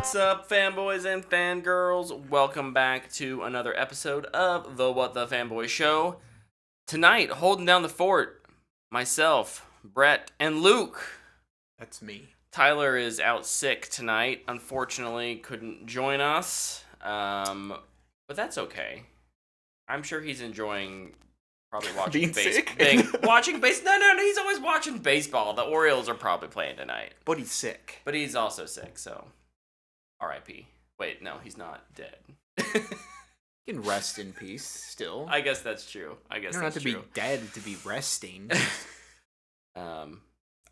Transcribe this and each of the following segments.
What's up, fanboys and fangirls? Welcome back to another episode of the What the Fanboy Show. Tonight, holding down the fort, myself, Brett, and Luke. That's me. Tyler is out sick tonight. Unfortunately, couldn't join us. But that's okay. I'm sure he's enjoying probably watching Being sick? watching base. No. He's always watching baseball. The Orioles are probably playing tonight. But he's sick. But he's also sick, so R.I.P. Wait, no, he's not dead. You can rest in peace still. I guess that's true. You don't have to be dead to be resting. I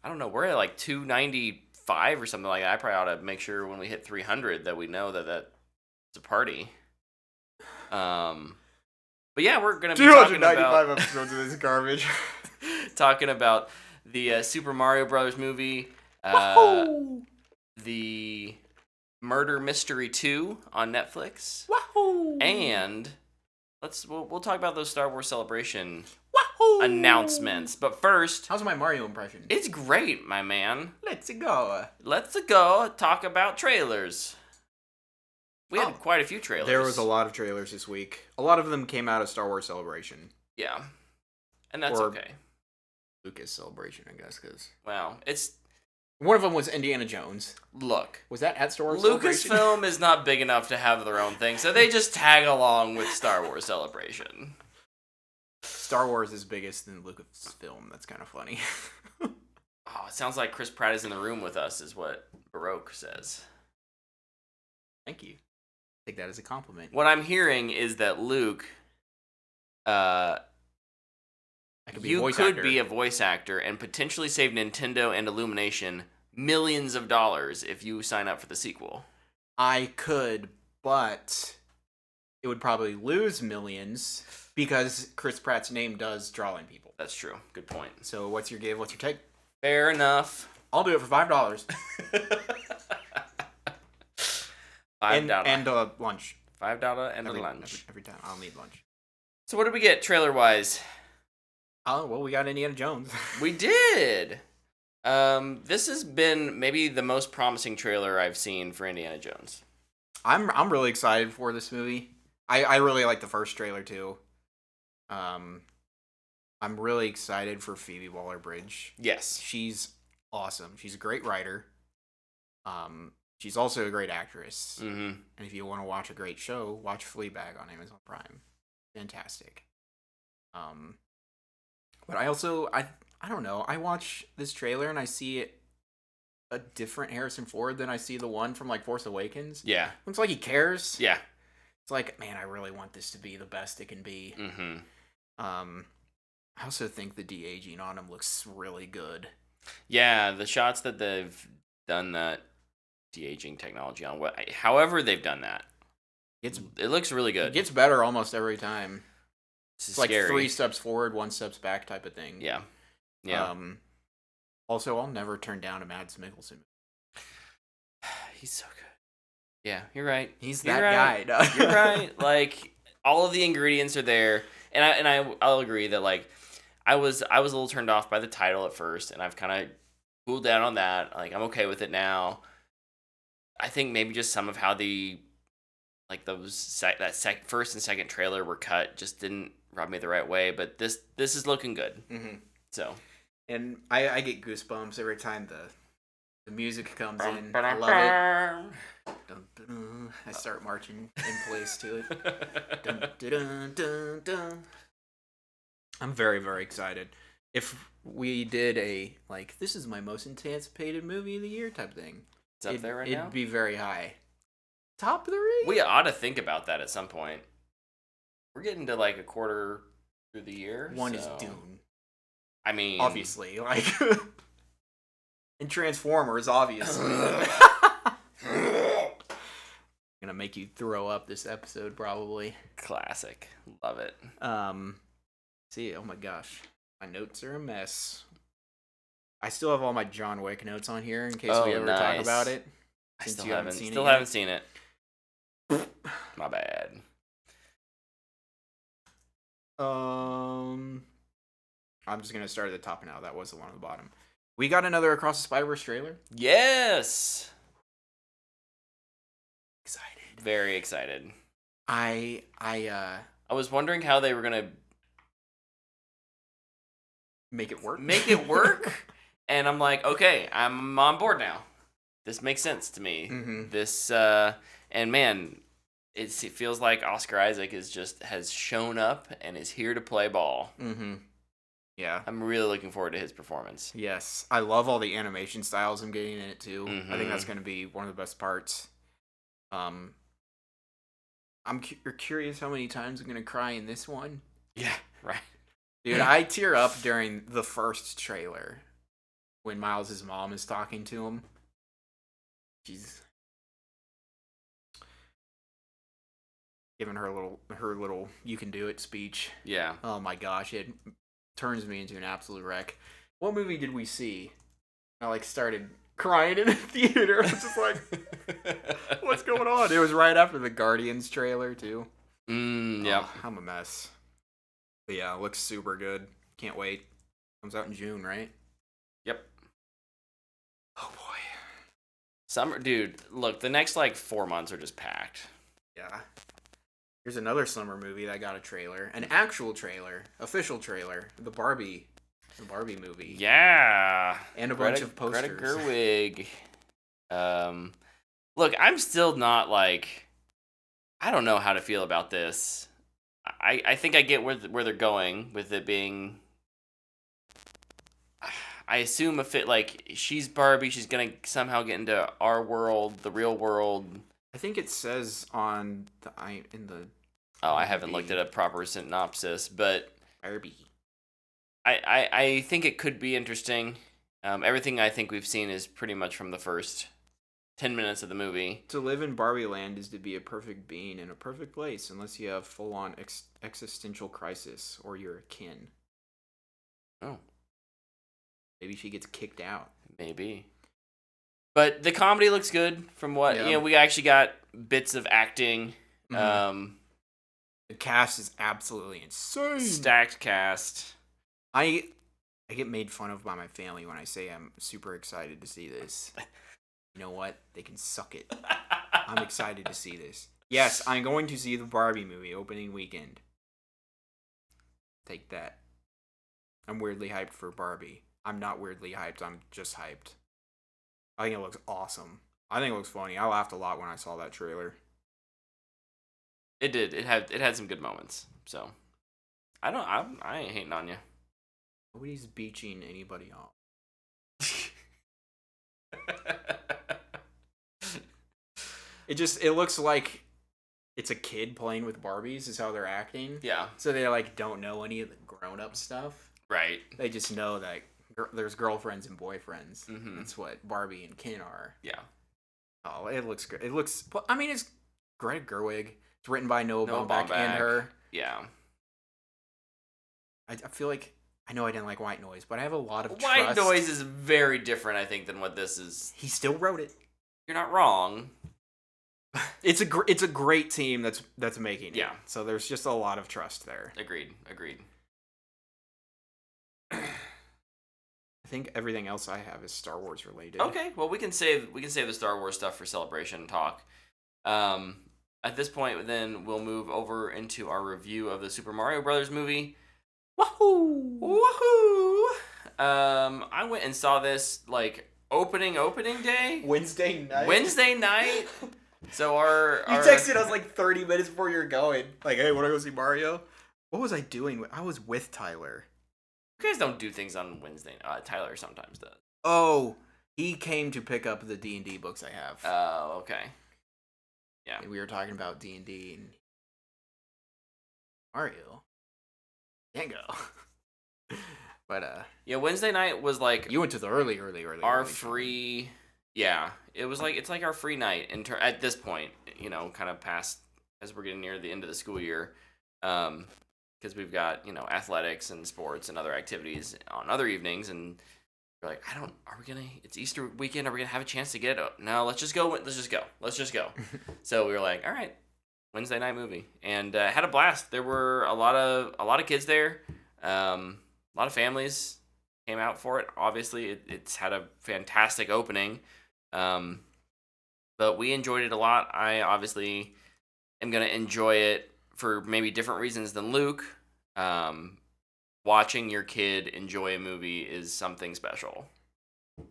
don't know. We're at like 295 or something like that. I probably ought to make sure when we hit 300 that we know that that's a party. But yeah, we're gonna be talking about 295 episodes of this garbage. talking about the Super Mario Brothers movie, Wahoo! the Murder Mystery 2 on Netflix, Wahoo! and we'll talk about those Star Wars Celebration Wahoo! announcements. But first, How's my Mario impression? it's great, my man. Let's go. Let's go talk about trailers. We had quite a few trailers. There was a lot of trailers this week. A lot of them came out of Star Wars Celebration. Yeah, and that's Or okay. Lucas Celebration, I guess, because Well, it's one of them was Indiana Jones. look. Was that at Star Wars Celebration? Lucasfilm is not big enough to have their own thing, so they just tag along with Star Wars Celebration. Star Wars is biggest than Lucasfilm. That's kind of funny. Oh, it sounds like Chris Pratt is in the room with us, is what Baroque says. Thank you. Take that as a compliment. What I'm hearing is that Luke, I could be a you voice could actor. be a voice actor and potentially save Nintendo and Illumination millions of dollars if you sign up for the sequel. I could, but it would probably lose millions because Chris Pratt's name does draw in people. That's true. Good point. So what's your give? What's your take? Fair enough. I'll do it for $5. $5 and lunch. $5 and every, a lunch. every time. I'll need lunch. So what did we get trailer wise? Oh well, we got Indiana Jones. We did. This has been maybe the most promising trailer I've seen for Indiana Jones. I'm really excited for this movie. I really like the first trailer too. I'm really excited for Phoebe Waller-Bridge. Yes. She's awesome. She's a great writer. She's also a great actress. Mm-hmm. And if you want to watch a great show, watch Fleabag on Amazon Prime. Fantastic. But I also I don't know. I watch this trailer and I see a different Harrison Ford than I see the one from like Force Awakens. Yeah. It's like he cares. Yeah. It's like, man, I really want this to be the best it can be. Mm-hmm. I also think the de-aging on him looks really good. Yeah, the shots that they've done that de-aging technology on, however they've done that, it looks really good. It gets better almost every time. It's like scary. 3 steps forward, 1 steps back type of thing. Yeah. Yeah. Also, I'll never turn down a Mads Mikkelsen. He's so good. Yeah, you're right. He's You're that right. guy. You're right. Like all of the ingredients are there, and I'll agree that like I was a little turned off by the title at first, and I've kind of cooled down on that. Like I'm okay with it now. I think maybe just some of how the like those first and second trailer were cut just didn't rub me the right way, but this is looking good. Mm-hmm. So, and I get goosebumps every time the music comes in. I love it. Dun, dun, dun. I start marching in place to it. Dun, dun, dun, dun, dun. I'm very, very excited. If we did a like, this is my most anticipated movie of the year type thing, it's up there right now. It'd be very high. Top 3? We ought to think about that at some point. We're getting to like a quarter through the year. One is Dune. I mean, obviously, like, and Transformers, obviously. Gonna make you throw up this episode, probably. Classic. Love it. See, oh my gosh, my notes are a mess. I still have all my John Wick notes on here in case we ever talk about it. I Since still you haven't seen still it haven't seen it. My bad. I'm just gonna start at the top now. That was the one on the bottom. We got another Across the Spider-Verse trailer. Yes. Very excited. I was wondering how they were gonna make it work. And I'm like, okay, I'm on board now. This makes sense to me. Mm-hmm. This and man, it feels like Oscar Isaac has shown up and is here to play ball. Mm-hmm. Yeah. I'm really looking forward to his performance. Yes. I love all the animation styles I'm getting in it too. Mm-hmm. I think that's going to be one of the best parts. You're curious how many times I'm going to cry in this one? Yeah, right. Dude, I tear up during the first trailer when Miles' mom is talking to him. She's giving her little "you can do it" speech. Yeah. Oh my gosh, it turns me into an absolute wreck. What movie did we see? I started crying in the theater. I was just like, what's going on? It was right after the Guardians trailer too. Yeah. Oh, I'm a mess. But yeah, it looks super good. Can't wait. Comes out in June, right? Yep. Oh boy. Summer, dude. Look, the next 4 months are just packed. Yeah. Here's another summer movie that got a trailer, an actual trailer, official trailer, the Barbie movie. Yeah. And a bunch of posters. Greta Gerwig. Look, I'm still not I don't know how to feel about this. I think I get where they're going with it being. I assume if it she's Barbie, she's gonna somehow get into our world, the real world. I think it says on in the. Oh, I haven't looked at a proper synopsis, but Barbie. I think it could be interesting. Everything I think we've seen is pretty much from the first 10 minutes of the movie. To live in Barbie Land is to be a perfect being in a perfect place, unless you have full-on existential crisis or you're a kin. Oh. Maybe she gets kicked out. Maybe. But the comedy looks good from what, we actually got bits of acting. Mm-hmm. The cast is absolutely insane. Stacked cast. I get made fun of by my family when I say I'm super excited to see this. You know what? They can suck it. I'm excited to see this. Yes, I'm going to see the Barbie movie opening weekend. Take that. I'm weirdly hyped for Barbie. I'm not weirdly hyped. I'm just hyped. I think it looks awesome. I think it looks funny. I laughed a lot when I saw that trailer. It did. It had some good moments. So, I ain't hating on you. Nobody's beaching anybody off. It looks like it's a kid playing with Barbies is how they're acting. Yeah. So they don't know any of the grown-up stuff. Right. They just know that there's girlfriends and boyfriends. Mm-hmm. That's what Barbie and Ken are. Yeah. Oh, it looks good. It's Greta Gerwig. It's written by Noah Baumbach and her. Yeah. I feel like I know I didn't like White Noise, but I have a lot of White Noise is very different, I think, than what this is. He still wrote it. You're not wrong. It's a great team that's making it. Yeah. So there's just a lot of trust there. Agreed. I think everything else I have is Star Wars related. Okay, well we can save the Star Wars stuff for Celebration talk. At this point, then we'll move over into our review of the Super Mario Brothers movie. Woohoo! Woohoo! I went and saw this opening day. Wednesday night. So you texted us 30 minutes before you were going. Hey, wanna go see Mario? What was I doing? I was with Tyler. You guys don't do things on Wednesday. Tyler sometimes does. Oh, he came to pick up the D&D books I have. Oh, okay. Yeah. And we were talking about D&D and Mario. Can't go. But yeah, Wednesday night was you went to the early our free. Yeah, it was it's our free night at this point. Kind of past as we're getting near the end of the school year. Because we've got athletics and sports and other activities on other evenings, and we're like, it's Easter weekend, are we gonna have a chance to get it? No, let's just go. So we were like, all right, Wednesday night movie, and had a blast. There were a lot of kids there, a lot of families came out for it. Obviously, it's had a fantastic opening. but we enjoyed it a lot. I obviously am going to enjoy it for maybe different reasons than Luke. Watching your kid enjoy a movie is something special.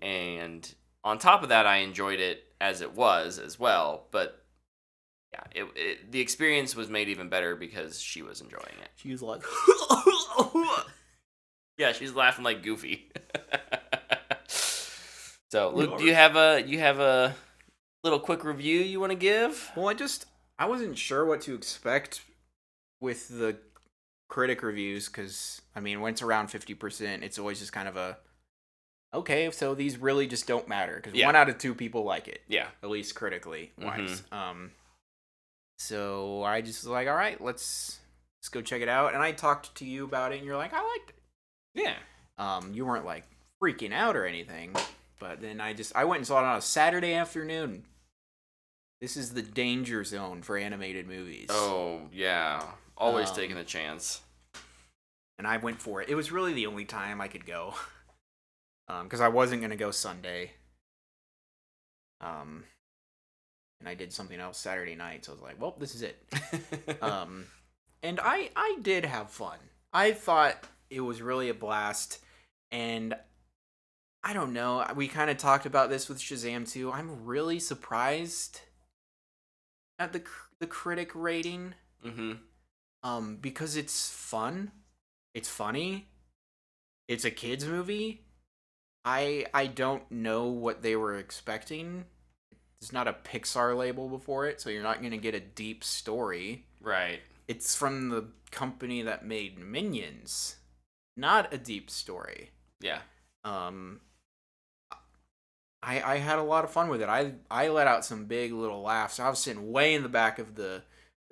And on top of that, I enjoyed it as it was as well. But yeah, the experience was made even better because she was enjoying it. She was like, yeah, she's laughing like Goofy. So, Luke, do you have a little quick review you want to give? Well, I wasn't sure what to expect with the critic reviews because, I mean, when it's around 50%, it's always just kind of okay, so these really just don't matter because 1 out of 2 people like it. Yeah. At least critically wise. So I just was like, all right, let's go check it out. And I talked to you about it, and you're like, I liked it. Yeah. You weren't like freaking out or anything, but then I went and saw it on a Saturday afternoon. This is the danger zone for animated movies. Oh yeah, always taking a chance. And I went for it. It was really the only time I could go, because I wasn't gonna go Sunday. And I did something else Saturday night, so I was like, well, this is it. And I did have fun. I thought it was really a blast, and I don't know, we kind of talked about this with Shazam too. I'm really surprised at the critic rating. Because it's fun. It's funny. It's a kids movie. I don't know what they were expecting. There's not a Pixar label before it, so you're not going to get a deep story. Right. It's from the company that made Minions. Not a deep story. Yeah. I had a lot of fun with it. I let out some big little laughs. I was sitting way in the back of the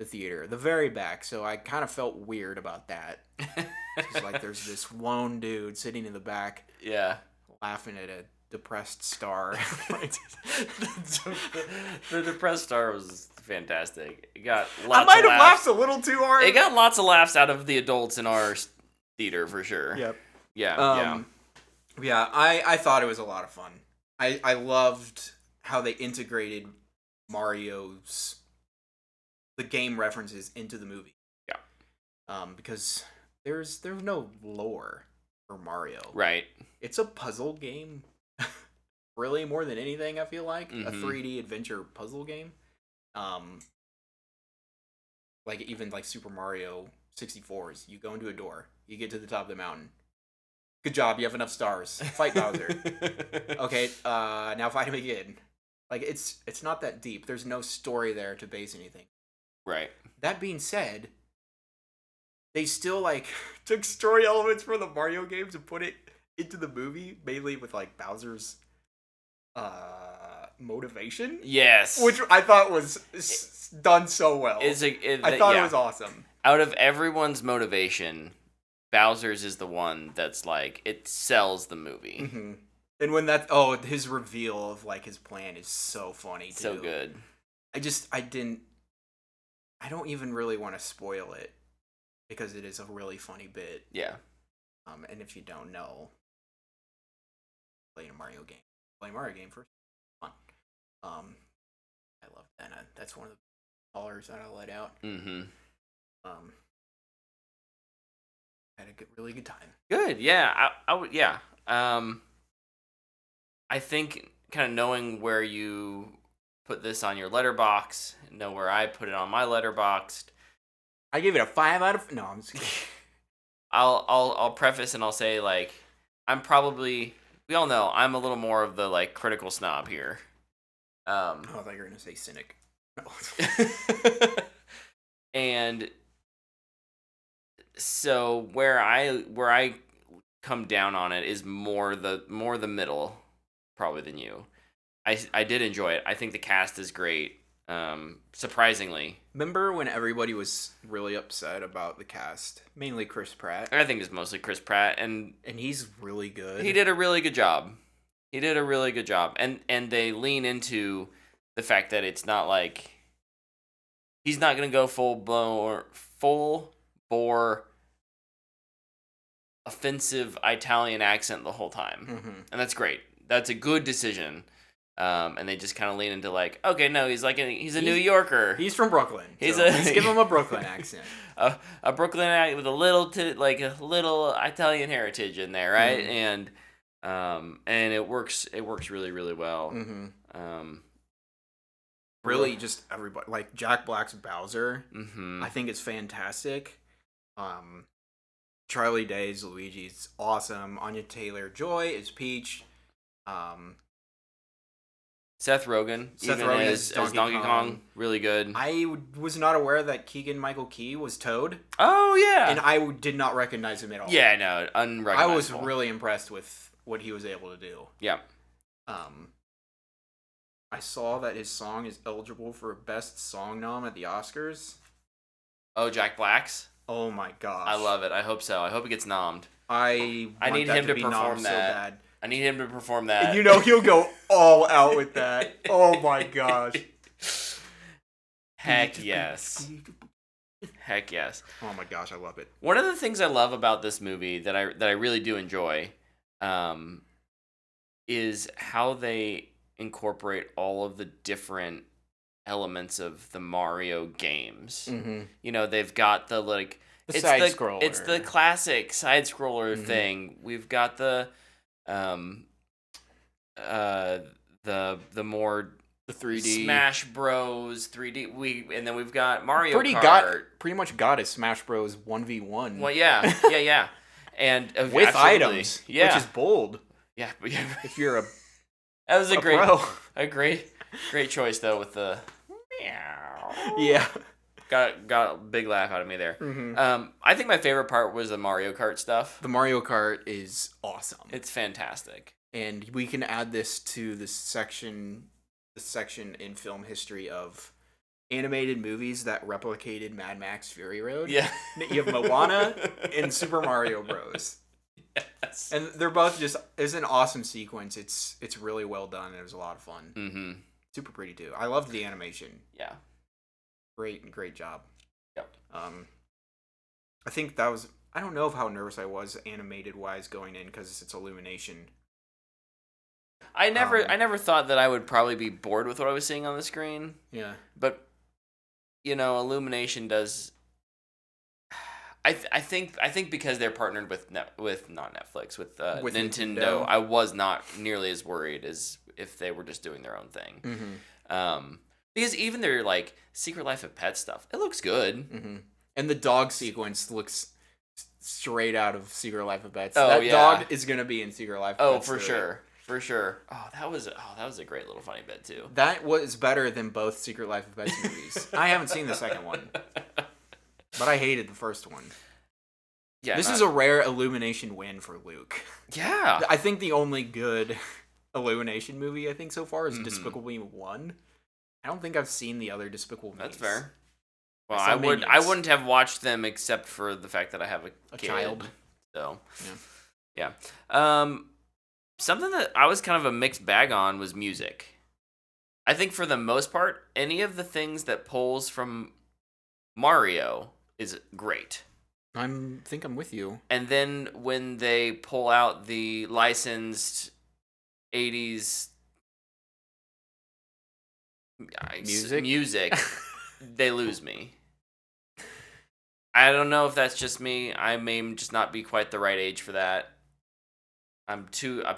theater, the very back, so I kind of felt weird about that. It's like there's this lone dude sitting in the back, laughing at a depressed star. The depressed star was fantastic. It got I might have laughed a little too hard. It got lots of laughs out of the adults in our theater for sure. Yep. Yeah. Yeah. I thought it was a lot of fun. I loved how they integrated the game references into the movie. Yeah. Because there's no lore for Mario. Right. It's a puzzle game. Really, more than anything, I feel like. A 3D adventure puzzle game. Like even like Super Mario 64's. You go into a door. You get to the top of the mountain. Good job, you have enough stars. Fight Bowser. Okay, now fight him again. Like, it's not that deep. There's no story there to base anything. Right. That being said, they still, like, took story elements from the Mario games and put it into the movie, mainly with, like, Bowser's motivation. Yes. Which I thought was done so well. I thought it was awesome. Out of everyone's motivation, Bowser's is the one that's like, it sells the movie. Mm-hmm. And when his reveal of like his plan is so funny too. So good. I don't even really want to spoil it because it is a really funny bit. Yeah. And if you don't know, play a Mario game. Play a Mario game first. Fun. I love that. That's one of the callers that I let out. Had a really good time. Good, yeah. I would, yeah. I think kind of knowing where you put this on your letterbox, know where I put it on my letterbox. I gave it a 5 out of. No, I'm just kidding. I'll preface and I'll say like I'm probably, we all know I'm a little more of the like critical snob here. I thought you were gonna say cynic. And so where I come down on it is more the middle probably than you. I did enjoy it. I think the cast is great. Surprisingly. Remember when everybody was really upset about the cast? Mainly Chris Pratt. I think it's mostly Chris Pratt and he's really good. He did a really good job. And they lean into the fact that it's not like he's not going to go full bore offensive Italian accent the whole time. Mm-hmm. And that's great. That's a good decision. And they just kind of lean into like, okay, no, he's a New Yorker. He's from Brooklyn. Let's give him a Brooklyn accent. a Brooklyn accent with a little Italian heritage in there, right? And it works really, really well. Really, just everybody, like Jack Black's Bowser. Mm-hmm. I think it's fantastic. Charlie Day's Luigi's awesome. Anya Taylor-Joy is Peach. Seth Rogen as Donkey Kong, really good. I was not aware that Keegan-Michael Key was Toad. Oh yeah, and I did not recognize him at all. Yeah, no, unrecognizable. I was really impressed with what he was able to do. Yeah. I saw that his song is eligible for Best Song nom at the Oscars. Oh, Jack Black's? Oh my gosh. I love it. I hope so. I hope he gets nommed. I need him to perform that. So bad. I need him to perform that. And you know he'll go all out with that. Oh my gosh. Heck yes. Heck yes. Oh my gosh, I love it. One of the things I love about this movie that I really do enjoy is how they incorporate all of the different elements of the Mario games. Mm-hmm. You know, they've got the side scroller. It's the classic side scroller thing. We've got the more the 3D Smash Bros 3D. And then we've got Mario Kart. Pretty much got a Smash Bros 1v1. Well, yeah. And with absolutely. items, yeah, which is bold. Yeah, if you're a that was a great choice though with the meow. Yeah. Got a big laugh out of me there. Mm-hmm. I think my favorite part was the Mario Kart stuff. The Mario Kart is awesome. It's fantastic. And we can add this to the section in film history of animated movies that replicated Mad Max Fury Road. Yeah. You have Moana and Super Mario Bros. Yes. And they're both it's an awesome sequence. It's really well done. It was a lot of fun. Mm-hmm. Super pretty too. I loved the animation. Yeah. Great job. Yep. I think that was. I don't know how nervous I was animated wise going in because it's Illumination. I never thought that I would probably be bored with what I was seeing on the screen. Yeah. But you know, Illumination does. I think because they're partnered with not Netflix with Nintendo. I was not nearly as worried as if they were just doing their own thing. Mm-hmm. Because even their like Secret Life of Pets stuff, it looks good. Mm-hmm. And the dog sequence looks straight out of Secret Life of Pets. Oh, that yeah. dog is gonna be in Secret Life of Pets. Oh, for sure. Oh, that was a great little funny bit too. That was better than both Secret Life of Pets movies. I haven't seen the second one, but I hated the first one. Yeah, this is a rare Illumination win for Luke. Yeah, I think the only good Illumination movie I think so far is Despicable Me 1. I don't think I've seen the other Despicable Me. That's fair. Well, I wouldn't have watched them except for the fact that I have a kid, child. So yeah. Something that I was kind of a mixed bag on was music. I think for the most part, any of the things that pulls from Mario is great. I think I'm with you. And then when they pull out the licensed 80s music, they lose me. I don't know if that's just me. I may just not be quite the right age for that.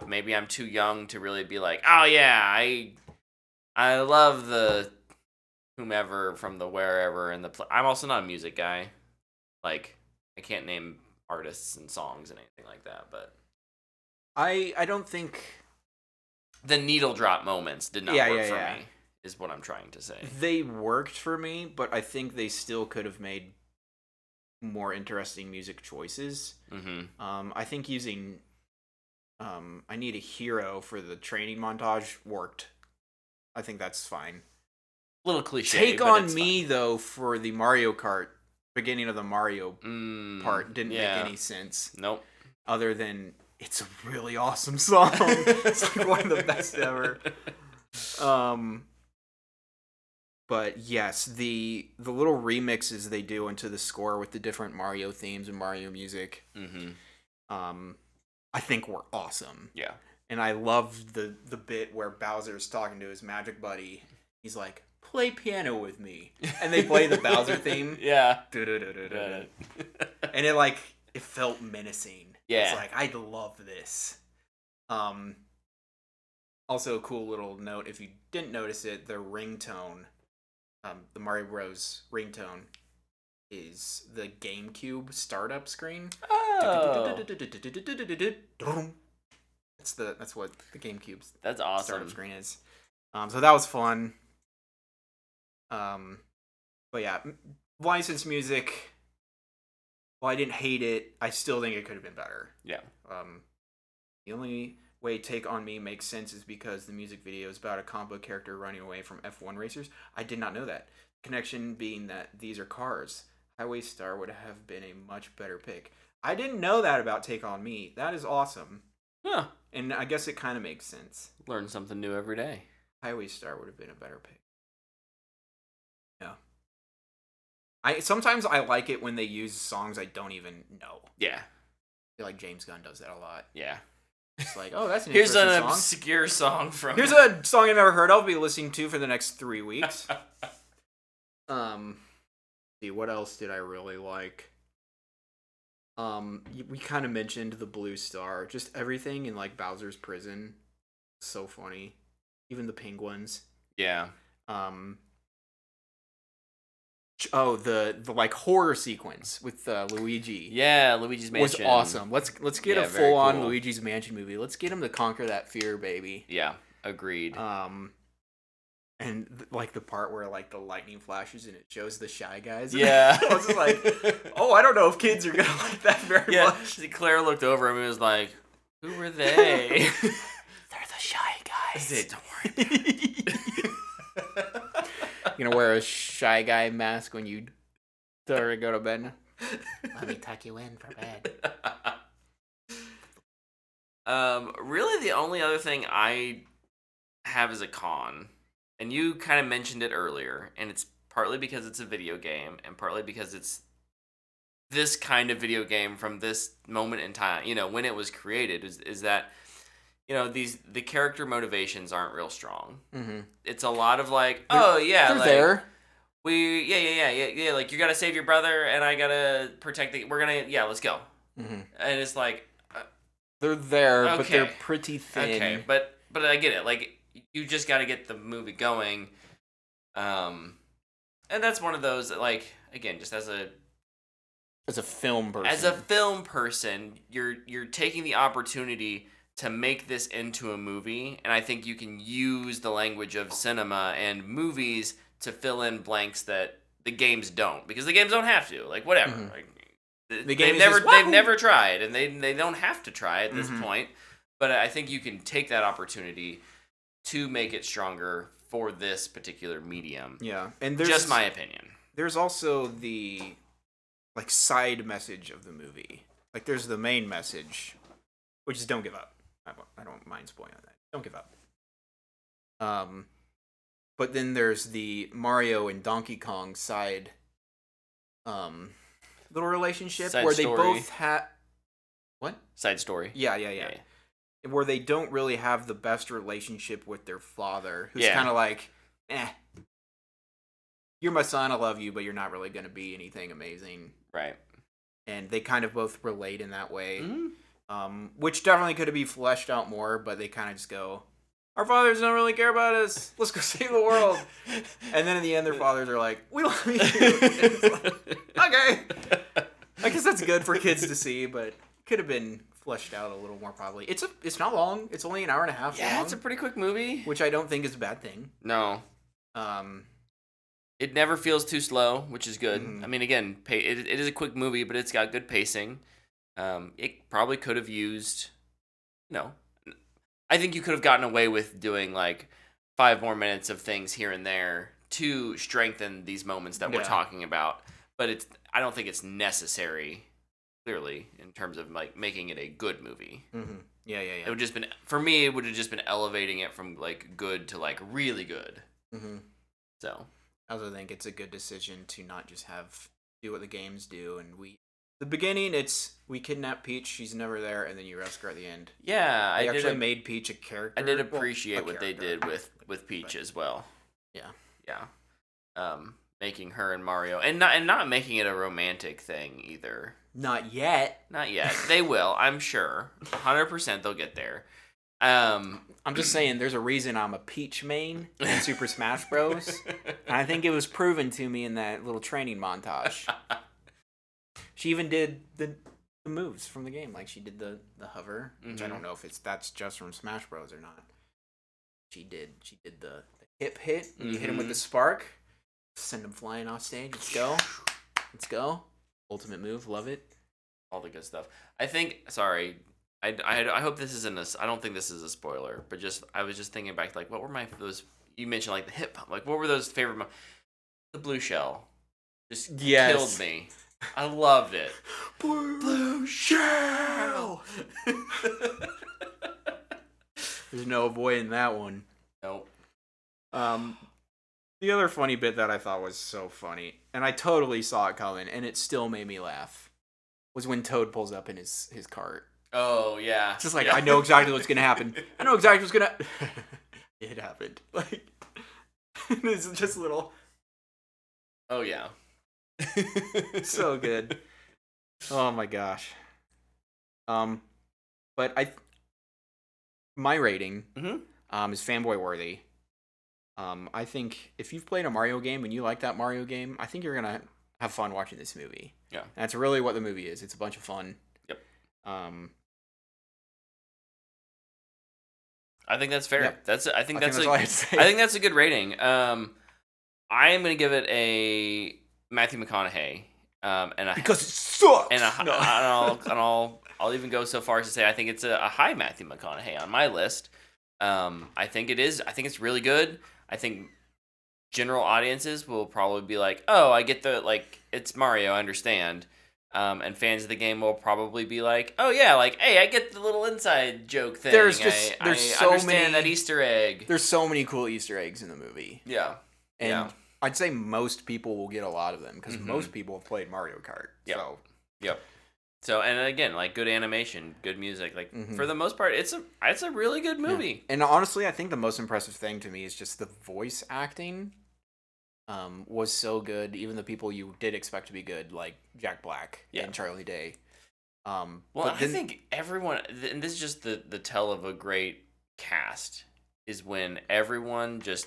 Maybe I'm too young to really be like, oh yeah, I love the whomever from the wherever and I'm also not a music guy. Like, I can't name artists and songs and anything like that, but I don't think the needle drop moments did not work for me, is what I'm trying to say. They worked for me, but I think they still could have made more interesting music choices. Mm-hmm. I think using I Need a Hero for the training montage worked. I think that's fine. A little cliche. Take on Me, fine. Though, for the Mario Kart, beginning of the Mario part, didn't make any sense. Nope. Other than, it's a really awesome song. It's like one of the best ever. But yes, the little remixes they do into the score with the different Mario themes and Mario music, mm-hmm. I think were awesome. Yeah. And I love the bit where Bowser's talking to his magic buddy. He's like, "Play piano with me," and they play the Bowser theme. Yeah. And it felt menacing. Yeah. It's like, I love this. Also, a cool little note, if you didn't notice it, the ringtone, the Mario Bros. Ringtone, is the GameCube startup screen. Oh. That's what the GameCube's That's awesome. startup screen is. So that was fun. But yeah, licensed music. While I didn't hate it, I still think it could have been better. Yeah. The only way Take On Me makes sense is because the music video is about a combo character running away from F1 racers. I did not know that. Connection being that these are cars. Highway Star would have been a much better pick. I didn't know that about Take On Me. That is awesome. Yeah. And I guess it kind of makes sense. Learn something new every day. Highway Star would have been a better pick. Yeah. Sometimes I like it when they use songs I don't even know. Yeah. I feel like James Gunn does that a lot. Yeah. It's like, oh, that's an Here's interesting an song. obscure song from. Here's a song I've never heard. I'll be listening to for the next 3 weeks. See, what else did I really like? We kind of mentioned the Blue Star. Just everything in like Bowser's prison. So funny. Even the penguins. Yeah. Oh, the like horror sequence with Luigi. Yeah, Luigi's Mansion was awesome. Let's get a very full on cool. Luigi's Mansion movie. Let's get him to conquer that fear, baby. Yeah, agreed. And like the part where like the lightning flashes and it shows the Shy Guys. Yeah. I was just like, oh, I don't know if kids are gonna like that very much. Claire looked over him and was like, "Who were they?" They're the Shy Guys. I said, "Don't worry." You're gonna wear a Shy Guy mask when you start to go to bed. Let me tuck you in for bed. Really, the only other thing I have as a con, and you kind of mentioned it earlier, and it's partly because it's a video game, and partly because it's this kind of video game from this moment in time. You know, when it was created, is that the character motivations aren't real strong. Mm-hmm. It's a lot of like, oh yeah, they're like, there. Yeah. Like you gotta save your brother, and I gotta protect let's go. Mm-hmm. And it's like, they're there, okay. but they're pretty thin. Okay, but I get it. Like you just gotta get the movie going. And that's one of those that, like, again, just as a film person. As a film person, you're taking the opportunity to make this into a movie, and I think you can use the language of cinema and movies to fill in blanks that the games don't, because the games don't have to. Like, whatever. Mm-hmm. Like, they've never tried, and they don't have to try at this point. But I think you can take that opportunity to make it stronger for this particular medium. Yeah, and there's just my opinion. There's also the like side message of the movie. Like, there's the main message, which is don't give up. I don't mind spoiling that. Don't give up. But then there's the Mario and Donkey Kong side little relationship Side where story. they both have what? Side story. Yeah. Where they don't really have the best relationship with their father, who's Yeah. kind of like, you're my son, I love you, but you're not really going to be anything amazing. Right. And they kind of both relate in that way. Mm-hmm. Which definitely could have been fleshed out more, but they kind of just go, our fathers don't really care about us. Let's go save the world. And then in the end, their fathers are like, we love you. It's like, okay. I guess that's good for kids to see, but it could have been fleshed out a little more probably. It's not long. It's only an hour and a half long. Yeah, it's a pretty quick movie. Which I don't think is a bad thing. No. It never feels too slow, which is good. Mm-hmm. I mean, again, it is a quick movie, but it's got good pacing. It probably could have used, I think you could have gotten away with doing like 5 more minutes of things here and there to strengthen these moments that we're talking about. But I don't think it's necessary, clearly, in terms of like making it a good movie. Mm-hmm. Yeah. It would just been, for me, it would have just been elevating it from like good to like really good. Mm-hmm. So I also think it's a good decision to not just do what the games do, and we The beginning, it's we kidnap Peach, she's never there, and then you rescue her at the end. Yeah, They actually made Peach a character. I did appreciate what they did with Peach as well. Yeah. Yeah. Making her and Mario, and not making it a romantic thing either. Not yet. Not yet. They will, I'm sure. 100% they'll get there. I'm just saying, there's a reason I'm a Peach main in Super Smash Bros. And I think it was proven to me in that little training montage. She even did the moves from the game, like she did the hover, which I don't know if that's just from Smash Bros or not. She did the hip hit. You hit him with the spark, send him flying off stage. Let's go. Ultimate move, love it. All the good stuff. I think. Sorry, I hope this isn't a. I don't think this is a spoiler, but I was just thinking back, like, what were those? You mentioned like the hip hop. Like, what were those favorite? The blue shell just killed me. I loved it. Blue shell. There's no avoiding that one. Nope. The other funny bit that I thought was so funny, and I totally saw it coming, and it still made me laugh, was when Toad pulls up in his cart. Oh, yeah. It's just like, I know exactly what's going to happen. I know exactly what's going to... It happened. Like, it's just little... Oh, yeah. So good. Oh, my gosh. But my rating is fanboy worthy. I think if you've played a Mario game and you like that Mario game, I think you're going to have fun watching this movie. Yeah. And that's really what the movie is. It's a bunch of fun. Yep. I think that's fair. Yeah. I think that's a good rating. I am going to give it a Matthew McConaughey. Because it sucks. And I'll even go so far as to say I think it's a high Matthew McConaughey on my list. I think it is. I think it's really good. I think general audiences will probably be like, "Oh, I get it's Mario, I understand." And fans of the game will probably be like, "Oh yeah, like, hey, I get the little inside joke thing. I understand that Easter egg." There's so many cool Easter eggs in the movie. Yeah. And I'd say most people will get a lot of them because most people have played Mario Kart. Yep. So. Yep. So, and again, like, good animation, good music. Like, for the most part, it's a really good movie. Yeah. And honestly, I think the most impressive thing to me is just the voice acting was so good. Even the people you did expect to be good, like Jack Black and Charlie Day. I think everyone, and this is just the tell of a great cast, is when everyone just,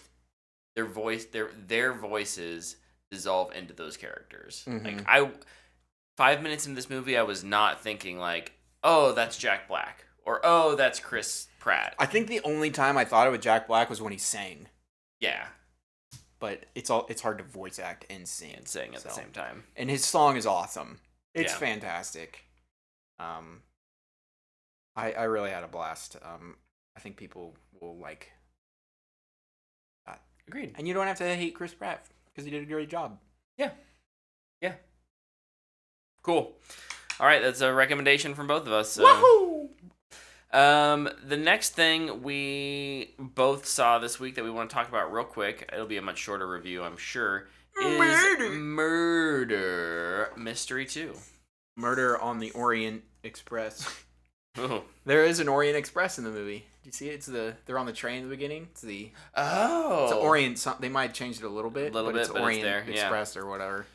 their voices dissolve into those characters. Like, 5 minutes into this movie, I was not thinking like, oh, that's Jack Black, or oh, that's Chris Pratt. I think the only time I thought it was Jack Black was when he sang. Yeah. But it's hard to voice act and sing. And sing at the same time. And his song is awesome. It's fantastic. I really had a blast. I think people will like that. Agreed. And you don't have to hate Chris Pratt because he did a great job. Yeah. Yeah. Cool. All right, that's a recommendation from both of us. Woohoo! The next thing we both saw this week that we want to talk about real quick, it'll be a much shorter review, I'm sure, is Murder Mystery 2. Murder on the Orient Express. Ooh. There is an Orient Express in the movie. Do you see it? They're on the train at the beginning. It's the Orient. They might have changed it a little bit, but it's Orient Express or whatever.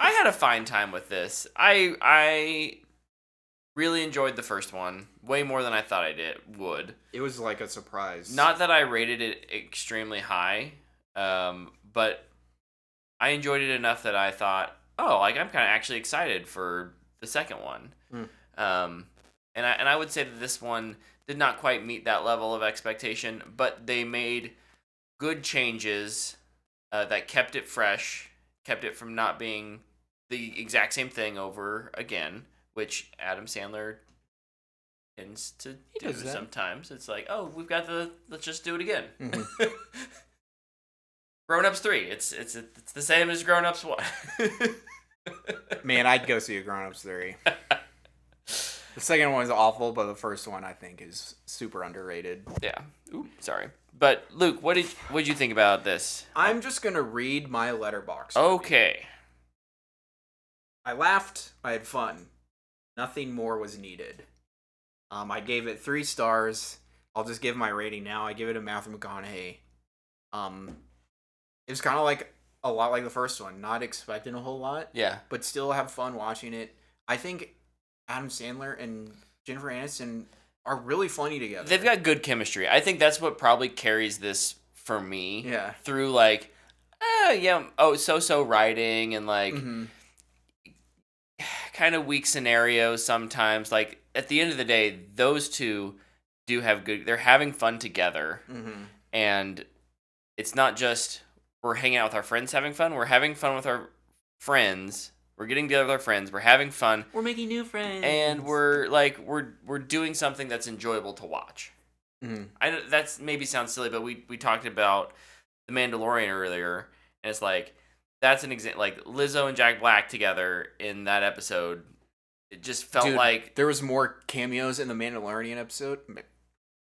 I had a fine time with this. I really enjoyed the first one way more than I thought I would. It was like a surprise. Not that I rated it extremely high, but I enjoyed it enough that I thought, oh, like, I'm kind of actually excited for the second one. And I would say that this one did not quite meet that level of expectation, but they made good changes that kept it fresh, kept it from not being the exact same thing over again, which Adam Sandler tends to do sometimes. It's like, oh, we've got let's just do it again. Grown Ups 3. It's the same as Grown Ups 1. Man, I'd go see a Grown Ups 3. The second one is awful, but the first one I think is super underrated. Yeah. Ooh, sorry. But Luke, what did you think about this? I'm just gonna read my letterbox. Okay. I laughed. I had fun. Nothing more was needed. I gave it 3 stars. I'll just give my rating now. I give it to Matthew McConaughey. It was kind of like a lot like the first one, not expecting a whole lot. Yeah. But still have fun watching it. I think Adam Sandler and Jennifer Aniston are really funny together. They've got good chemistry. I think that's what probably carries this for me. Yeah. Through like, so writing and like kind of weak scenarios sometimes. Like at the end of the day, those two do have good. They're having fun together, and it's not just we're hanging out with our friends having fun. We're having fun with our friends. We're getting together with our friends. We're having fun. We're making new friends, and we're doing something that's enjoyable to watch. I know that's maybe sounds silly, but we talked about The Mandalorian earlier, and it's like that's an example. Like Lizzo and Jack Black together in that episode, it just felt like there was more cameos in the Mandalorian episode.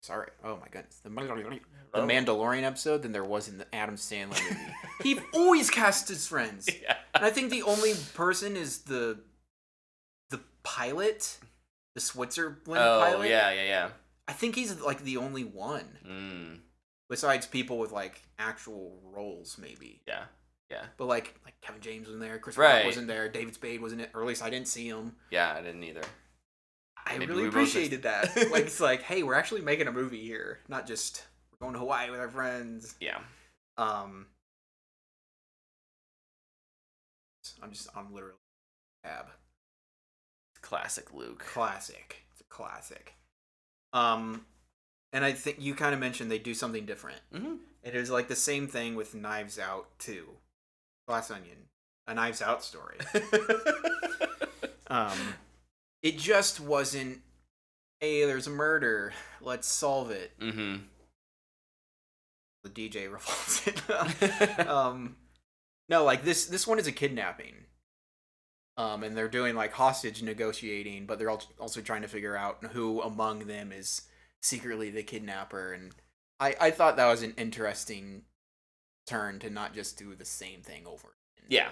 Sorry, oh my goodness, the Mandalorian episode than there was in the Adam Sandler movie. He always casts his friends. Yeah. And I think the only person is the pilot, the Switzerland pilot. Oh, yeah. I think he's like the only one. Besides people with like actual roles, maybe. Yeah. But like Kevin James was in there, Chris Rock wasn't there, David Spade wasn't it, or at least I didn't see him. Yeah, I didn't either. I really appreciated that. Like it's like, hey, we're actually making a movie here, not just we're going to Hawaii with our friends. Yeah. I'm literally tab. Classic Luke. Classic. It's a classic. And I think you kind of mentioned they do something different. It is like the same thing with Knives Out 2. Glass Onion. A Knives Out story. It just wasn't, hey, there's a murder. Let's solve it. The DJ revolves it. No, like this one is a kidnapping. And they're doing like hostage negotiating, but they're also trying to figure out who among them is secretly the kidnapper. And I thought that was an interesting turn to not just do the same thing over. Yeah.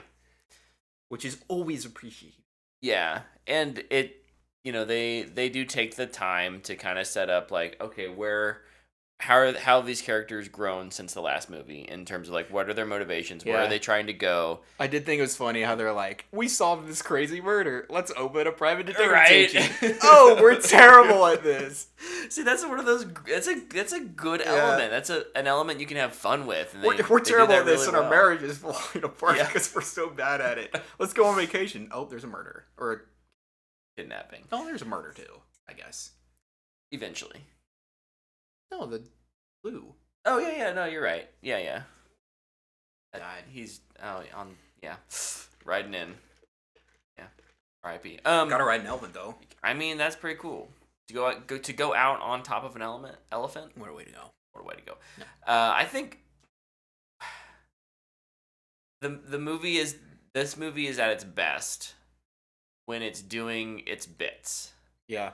Which is always appreciated. Yeah. And it, they do take the time to kind of set up like, okay, how have these characters grown since the last movie in terms of like what are their motivations, where are they trying to go? I did think it was funny how they're like, we solved this crazy murder, let's open a private detective agency. Oh, we're terrible at this. See, that's one of those. That's a good element. That's an element you can have fun with. And we're terrible at this, and our marriage is falling apart because we're so bad at it. Let's go on vacation. Oh, there's a murder or kidnapping. Oh, there's a murder too, I guess. Eventually. No, the blue. Oh yeah. No, you're right. Yeah. He's riding in. Yeah. R.I.P. Gotta ride an elephant though. I mean, that's pretty cool. To go out on top of an elephant. What a way to go. Yeah. I think this movie is at its best when it's doing its bits. Yeah.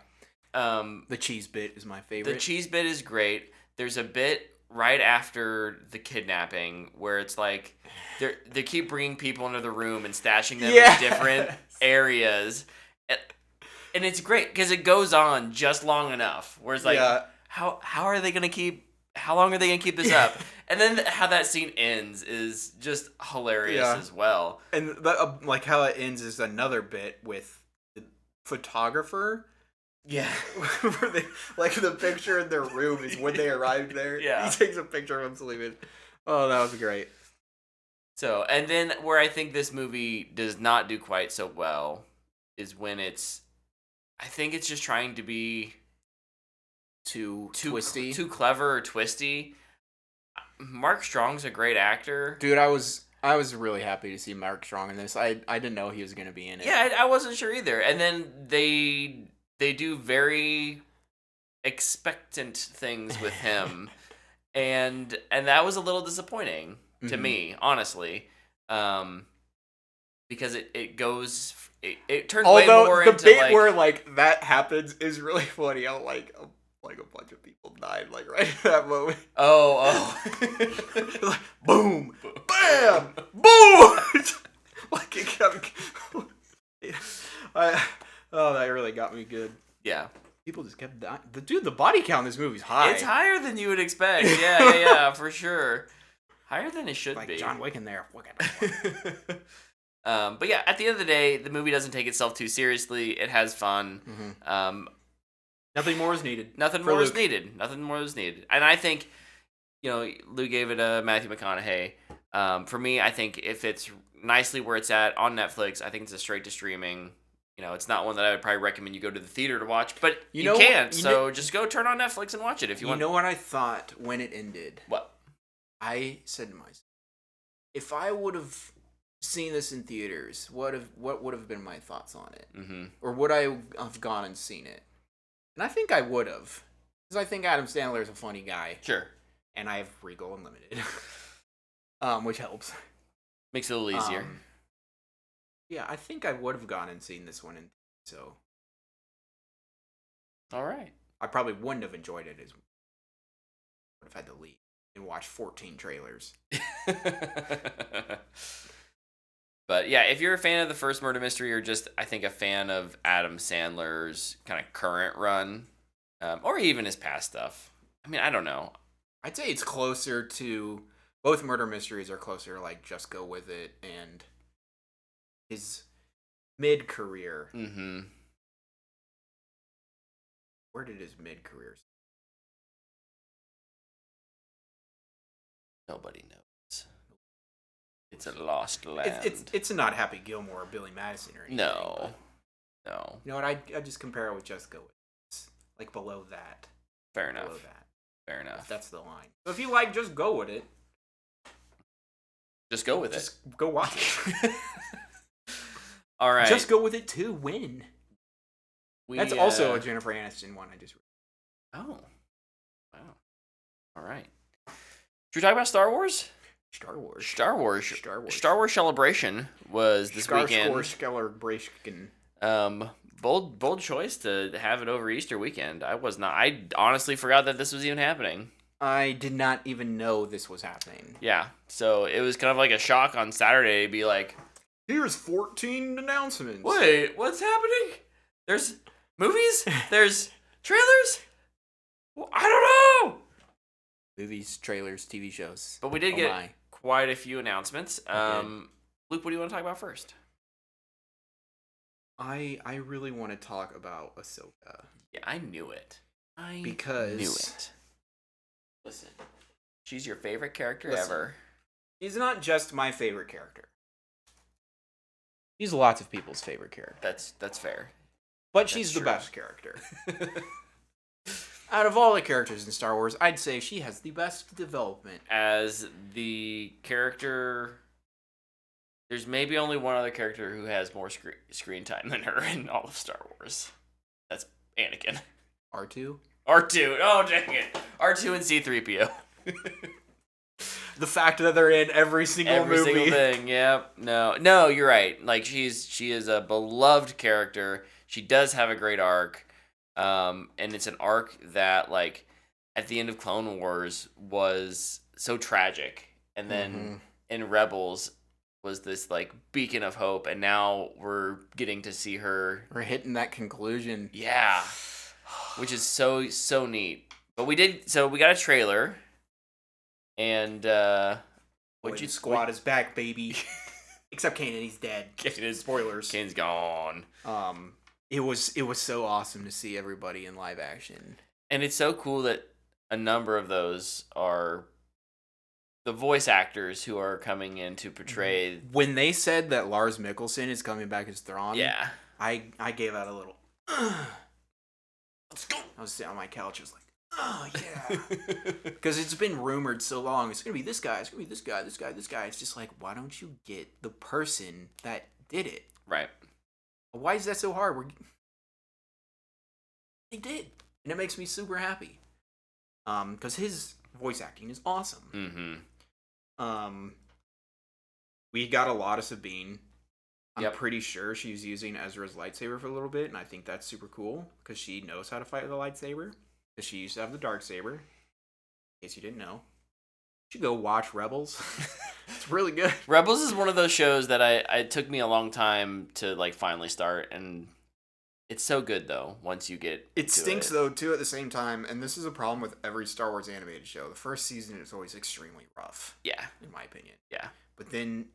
The cheese bit is my favorite. The cheese bit is great. There's a bit right after the kidnapping where it's like they keep bringing people into the room and stashing them in different areas. And it's great because it goes on just long enough where it's like, how long are they going to keep this up? And then how that scene ends is just hilarious as well. And like how it ends is another bit with the photographer. Yeah. Where they, like the picture in their room is when they arrived there. Yeah. He takes a picture of him sleeping. Oh, that was great. So, and then where I think this movie does not do quite so well is when I think it's just trying to be too twisty. Too clever or twisty. Mark Strong's a great actor. Dude, I was really happy to see Mark Strong in this. I didn't know he was going to be in it. Yeah, I wasn't sure either. And then they do very expectant things with him. and that was a little disappointing to me, honestly. Because it turns way more into the bit where like that happens is really funny. I'm like, like a bunch of people died like right at that moment. Oh. Like boom, bam, boom. Like it kept. That really got me good. Yeah. People just kept dying. The body count in this movie's high. It's higher than you would expect. Yeah, for sure. Higher than it should like be. John Wick in there. But yeah, at the end of the day, the movie doesn't take itself too seriously. It has fun. Mm-hmm. Nothing more is needed. Nothing more is needed. And I think, Lou gave it a Matthew McConaughey. For me, I think if it's nicely where it's at on Netflix, I think it's a straight to streaming. It's not one that I would probably recommend you go to the theater to watch, but you can. So just go turn on Netflix and watch it if you want. You know what I thought when it ended? What? I said to myself, if I would have seen this in theaters, what would have been my thoughts on it? Mm-hmm. Or would I have gone and seen it? And I think I would have. Because I think Adam Sandler is a funny guy. Sure. And I have Regal Unlimited. Which helps. Makes it a little easier. Yeah, I think I would have gone and seen this one. So. All right. I probably wouldn't have enjoyed it as would have had to leave and watch 14 trailers. But yeah, if you're a fan of the first murder mystery, or just I think a fan of Adam Sandler's kind of current run, or even his past stuff, I mean, I don't know. I'd say it's closer to both murder mysteries are closer to like Just Go With It and his mid-career. Mm-hmm. Where did his mid-career start? Nobody knows. It's a lost land. It's not Happy Gilmore or Billy Madison or anything. No. You know what? I just compare it with Just Go With It. It's like below that. Fair enough. Below that. Fair enough. That's the line. So if you like Just Go With It. Just go with it. Just go watch it. All right. Just Go With It to win. That's also a Jennifer Aniston one I just read. Oh. Wow. All right. Should we talk about Star Wars? Star Wars Celebration was this weekend. Celebration. Bold choice to have it over Easter weekend. I honestly forgot that this was even happening. I did not even know this was happening. Yeah. So it was kind of like a shock on Saturday to be like, here's 14 announcements. Wait, what's happening? There's movies? There's trailers? Well, I don't know. Movies, trailers, TV shows. But we did get quite a few announcements. Luke, what do you want to talk about first? I really want to talk about Ahsoka. Yeah, I knew it. Listen, she's your favorite character ever. She's not just my favorite character. She's lots of people's favorite character. That's fair. But she's the best character. Out of all the characters in Star Wars, I'd say she has the best development. As the character, there's maybe only one other character who has more screen time than her in all of Star Wars. That's Anakin. R2? R2. Oh, dang it. R2 and C-3PO. The fact that they're in every single movie. Every single thing, yep. No, you're right. Like, she is a beloved character. She does have a great arc. And it's an arc that, like, at the end of Clone Wars was so tragic. And then in Rebels was this, like, beacon of hope. And now we're getting to see her. We're hitting that conclusion. Yeah. Which is so neat. But we got a trailer. And, Squad is back, baby. Except Kanan, he's dead. Spoilers. Kanan's gone. It was so awesome to see everybody in live action. And it's so cool that a number of those are the voice actors who are coming in to portray. When they said that Lars Mikkelsen is coming back as Thrawn, yeah, I gave out a little. Let's go. I was sitting on my couch. I was like, oh yeah, because it's been rumored so long. It's gonna be this guy. It's gonna be this guy. This guy. This guy. It's just like, why don't you get the person that did it? Right. Why is that so hard? They did, and it makes me super happy. Because his voice acting is awesome. We got a lot of Sabine. I'm pretty sure she's using Ezra's lightsaber for a little bit, and I think that's super cool because she knows how to fight with a lightsaber. because she used to have the Darksaber. In case you didn't know, you should go watch Rebels. It's really good. Rebels is one of those shows that it took me a long time to like finally start, and it's so good though once you get It stinks though too at the same time, and this is a problem with every Star Wars animated show. The first season is always extremely rough. Yeah. In my opinion. Yeah. But then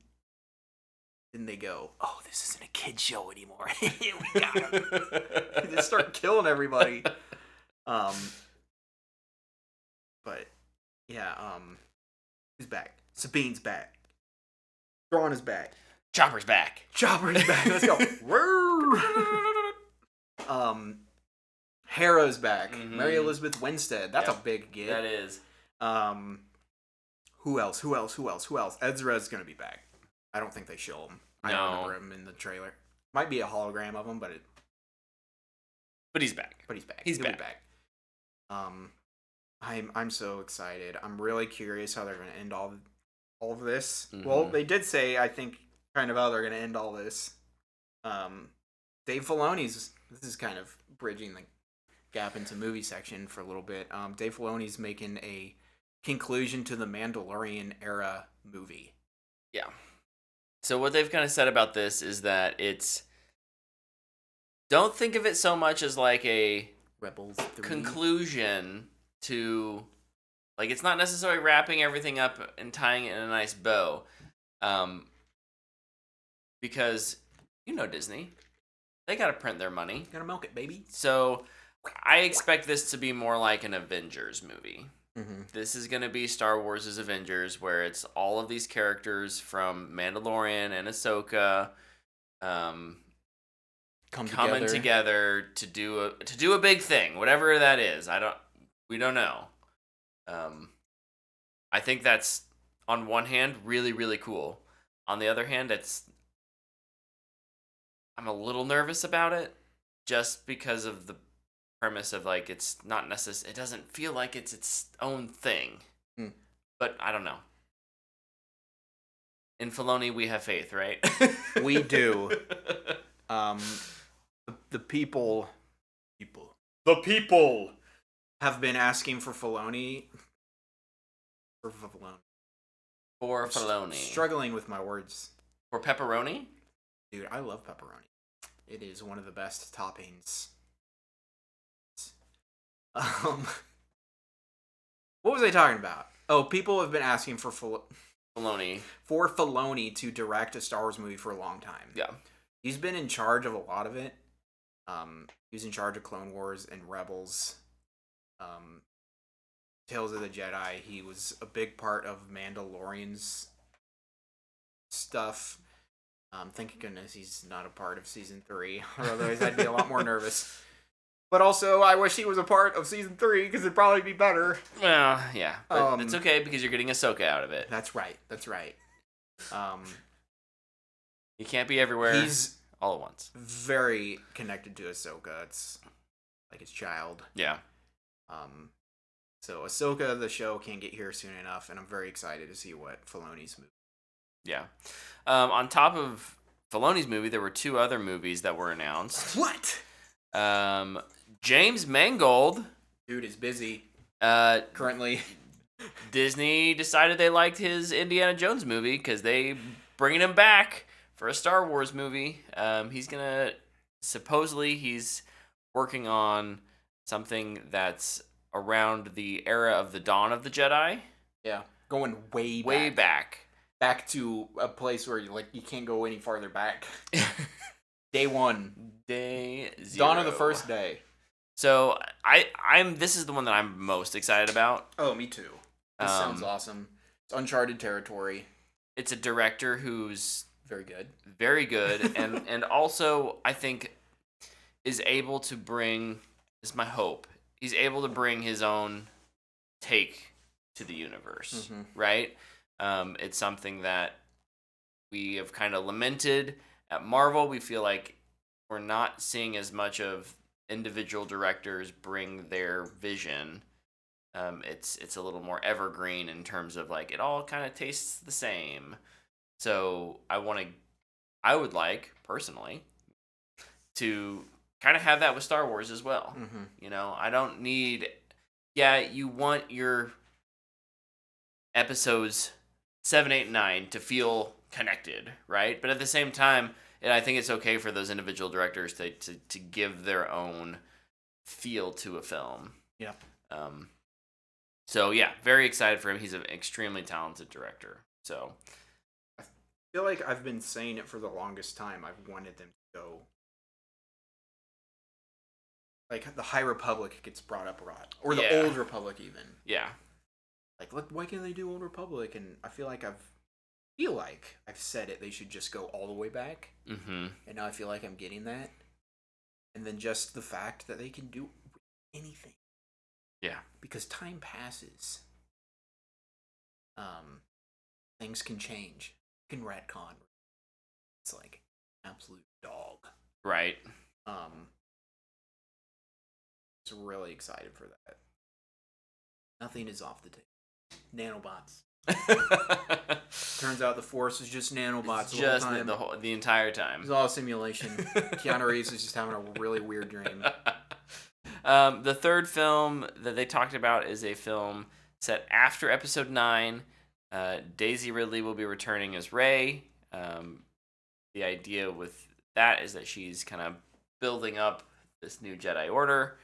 they go, oh, this isn't a kid show anymore. We got him. They just start killing everybody. But yeah, who's back? Sabine's back. Thrawn is back. Chopper's back. Chopper's back. Let's go. Hera's back. Mm-hmm. Mary Elizabeth Winstead. That's a big get. That is. Who else? Ezra's gonna be back. I don't think they show him. I don't remember him in the trailer. Might be a hologram of him, but he's back. He'll be back. I'm so excited. I'm really curious how they're gonna end all of this. Mm-hmm. Well, they did say, I think, kind of how they're gonna end all this. Dave Filoni's. This is kind of bridging the gap into movie section for a little bit. Dave Filoni's making a conclusion to the Mandalorian era movie. Yeah. So what they've kind of said about this is that don't think of it so much as like a Rebels 3 conclusion to, like, it's not necessarily wrapping everything up and tying it in a nice bow. Because, Disney, they got to print their money. Gotta milk it, baby. So I expect this to be more like an Avengers movie. Mm-hmm. This is going to be Star Wars' Avengers, where it's all of these characters from Mandalorian and Ahsoka coming together to do a big thing, whatever that is. We don't know. I think that's, on one hand, really, really cool. On the other hand, I'm a little nervous about it, just because of the premise of, like, it's not necessary. It doesn't feel like it's its own thing. But I don't know. In Filoni, we have faith, right? We do. The people have been asking for Filoni. For Filoni. Struggling with my words. For pepperoni? Dude, I love pepperoni. It is one of the best toppings. What was I talking about? Oh, people have been asking for Filoni to direct a Star Wars movie for a long time. Yeah. He's been in charge of a lot of it. He was in charge of Clone Wars and Rebels. Tales of the Jedi. He was a big part of Mandalorian's stuff. Thank goodness he's not a part of Season 3. Otherwise, I'd be a lot more nervous. But also, I wish he was a part of Season 3, because it'd probably be better. Well, yeah. But it's okay, because you're getting Ahsoka out of it. That's right. You can't be everywhere all at once. Very connected to Ahsoka. It's like his child. Yeah. So Ahsoka, the show, can't get here soon enough, and I'm very excited to see what Filoni's movie. Yeah. On top of Filoni's movie, there were 2 other movies that were announced. What? James Mangold. Dude is busy. Currently. Disney decided they liked his Indiana Jones movie because they bringing him back for a Star Wars movie. Supposedly he's working on something that's around the era of the Dawn of the Jedi. Yeah. Going way back. Back to a place where you can't go any farther back. Day 1. Day 0. Dawn of the first day. So this is the one that I'm most excited about. Oh, me too. This sounds awesome. It's uncharted territory. It's a director who's very good, and also I think is able to bring. This is my hope. He's able to bring his own take to the universe, right? It's something that we have kind of lamented at Marvel. We feel like we're not seeing as much of individual directors bring their vision. It's a little more evergreen in terms of, like, it all kind of tastes the same. So I would like personally to kind of have that with Star Wars as well. I don't need yeah, you want your episodes 7, 8, and 9 to feel connected, right? But at the same time, and I think it's okay for those individual directors to give their own feel to a film. Yeah. So yeah, very excited for him. He's an extremely talented director. So I feel like I've been saying it for the longest time. I've wanted them to go. Like the High Republic gets brought up a lot, or the Old Republic even. Yeah. Like, why can't they do Old Republic? And I feel like I've said it. They should just go all the way back. Mm-hmm. And now I feel like I'm getting that. And then just the fact that they can do anything. Yeah. Because time passes. Things can change. You can retcon. It's like absolute dog. Right. Just really excited for that. Nothing is off the table. Nanobots. Turns out the Force is just nanobots the whole time. The entire time. It's all a simulation. Keanu Reeves is just having a really weird dream. The third film that they talked about is a film set after Episode 9. Daisy Ridley will be returning as Rey. The idea with that is that she's kind of building up this new Jedi Order.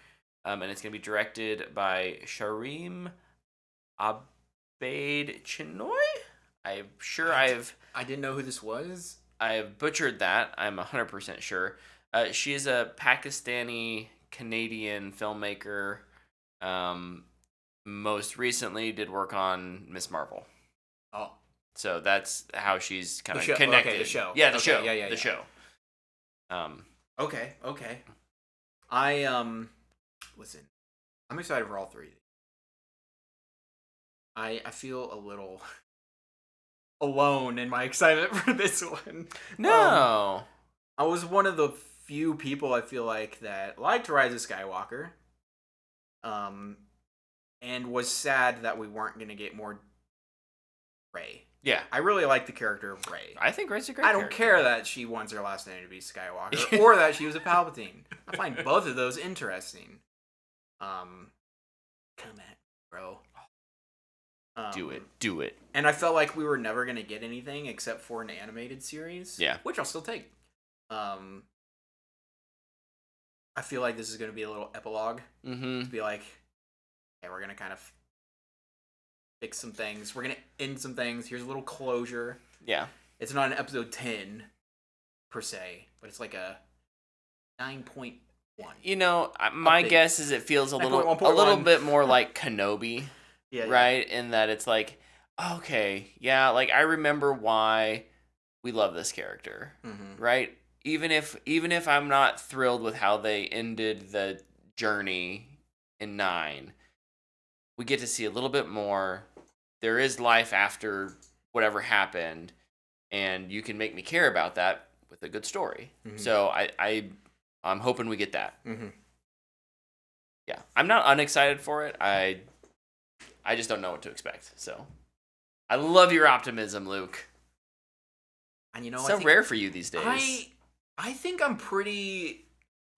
And it's going to be directed by Sharim Abeid Chinoy. I'm sure I didn't know who this was. I have butchered that. I'm 100% sure. She is a Pakistani Canadian filmmaker. Most recently did work on Miss Marvel. Oh. So that's how she's kind of connected. Okay, the show. Yeah, the okay, show. Yeah. The show. Okay. Listen, I'm excited for all three. I feel a little alone in my excitement for this one. No. I was one of the few people I feel like that liked Rise of Skywalker. And was sad that we weren't going to get more Rey. Yeah. I really like the character of Rey. I think Rey's a great character. I don't care that she wants her last name to be Skywalker or that she was a Palpatine. I find both of those interesting. Come at me, bro. Do it. And I felt like we were never going to get anything except for an animated series. Yeah. Which I'll still take. I feel like this is going to be a little epilogue. Mm-hmm. To be like, hey, we're going to kind of fix some things. We're going to end some things. Here's a little closure. Yeah. It's not an episode 10, per se, but it's like a 9.1. You know, my guess is it feels a little bit more like Kenobi, right? In that it's like, okay, yeah, like I remember why we love this character, right? Even if I'm not thrilled with how they ended the journey in 9, we get to see a little bit more. There is life after whatever happened, and you can make me care about that with a good story. So I'm hoping we get that. Yeah, I'm not unexcited for it. I just don't know what to expect. So, I love your optimism, Luke. And you know, so rare for you these days. I think I'm pretty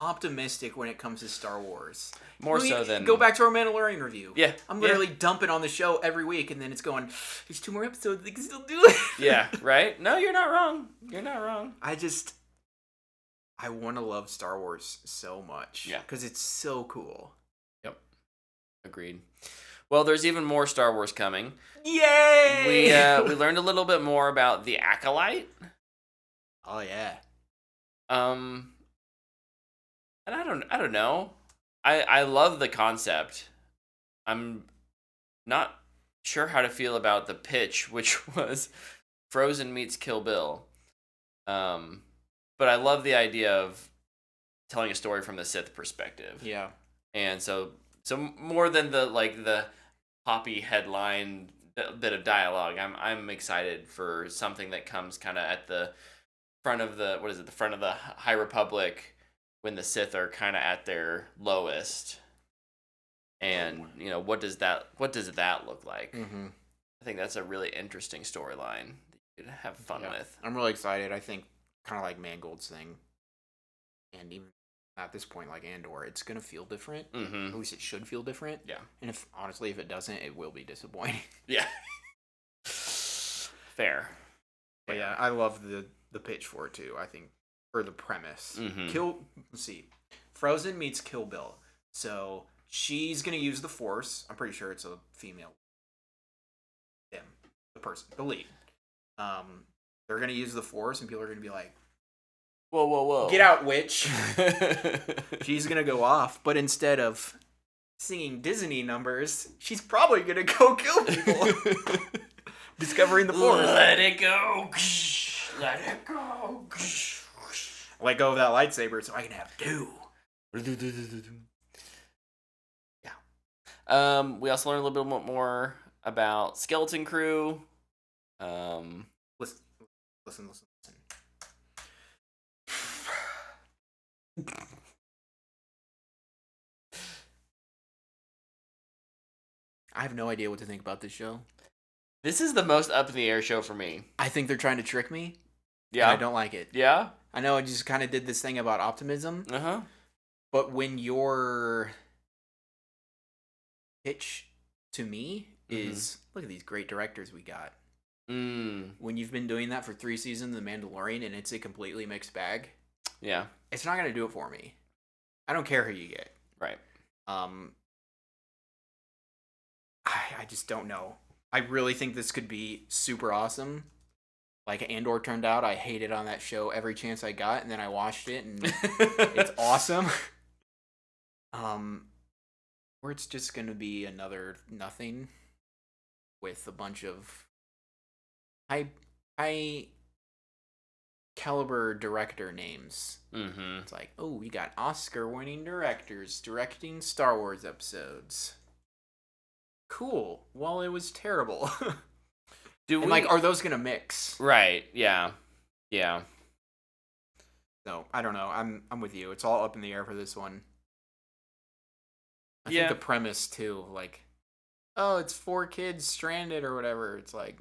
optimistic when it comes to Star Wars. More so than go back to our Mandalorian review. Yeah, I'm literally dumping on the show every week, and then it's going. There's 2 more episodes. They can still do it. Yeah, right. No, you're not wrong. You're not wrong. I want to love Star Wars so much. Yeah. Because it's so cool. Yep. Agreed. Well, there's even more Star Wars coming. Yay! We learned a little bit more about the Acolyte. Oh yeah. And I don't know. I love the concept. I'm not sure how to feel about the pitch, which was Frozen meets Kill Bill. But I love the idea of telling a story from the Sith perspective. Yeah. And so more than the poppy headline bit of dialogue, I'm excited for something that comes kind of at the front of the front of the High Republic when the Sith are kind of at their lowest. And you know, what does that look like? I think that's a really interesting storyline that you could have fun with. I'm really excited. I think kind of like Mangold's thing, and even at this point, like Andor, it's gonna feel different. Mm-hmm. At least it should feel different. Yeah. And if it doesn't, it will be disappointing. Yeah. Fair. But yeah, I love the pitch for it too. I think for the premise, let's see, Frozen meets Kill Bill. So she's gonna use the Force. I'm pretty sure it's a female. The lead. They're gonna use the Force, and people are gonna be like, Whoa. "Get out, witch!" She's gonna go off, but instead of singing Disney numbers, she's probably gonna go kill people. Discovering the Force. Let it go. Let it go. Let go of that lightsaber so I can have two. Yeah. We also learned a little bit more about Skeleton Crew. Listen. I have no idea what to think about this show. This is the most up in the air show for me. I think they're trying to trick me. Yeah. I don't like it. Yeah? I know I just kind of did this thing about optimism. Uh-huh. But when your pitch to me is, look at these great directors we got. When you've been doing that for 3 seasons, The Mandalorian, and it's a completely mixed bag. Yeah. It's not going to do it for me. I don't care who you get. Right. I just don't know. I really think this could be super awesome. Like Andor turned out, I hated on that show every chance I got, and then I watched it, and it's awesome. Or it's just going to be another nothing with a bunch of high caliber director names. Mm-hmm. It's like, oh, we got Oscar-winning directors directing Star Wars episodes. Cool. Well, it was terrible. Are those gonna mix? Right. Yeah. Yeah. No, I don't know. I'm with you. It's all up in the air for this one. I think the premise too, like, oh, it's 4 kids stranded or whatever. It's like,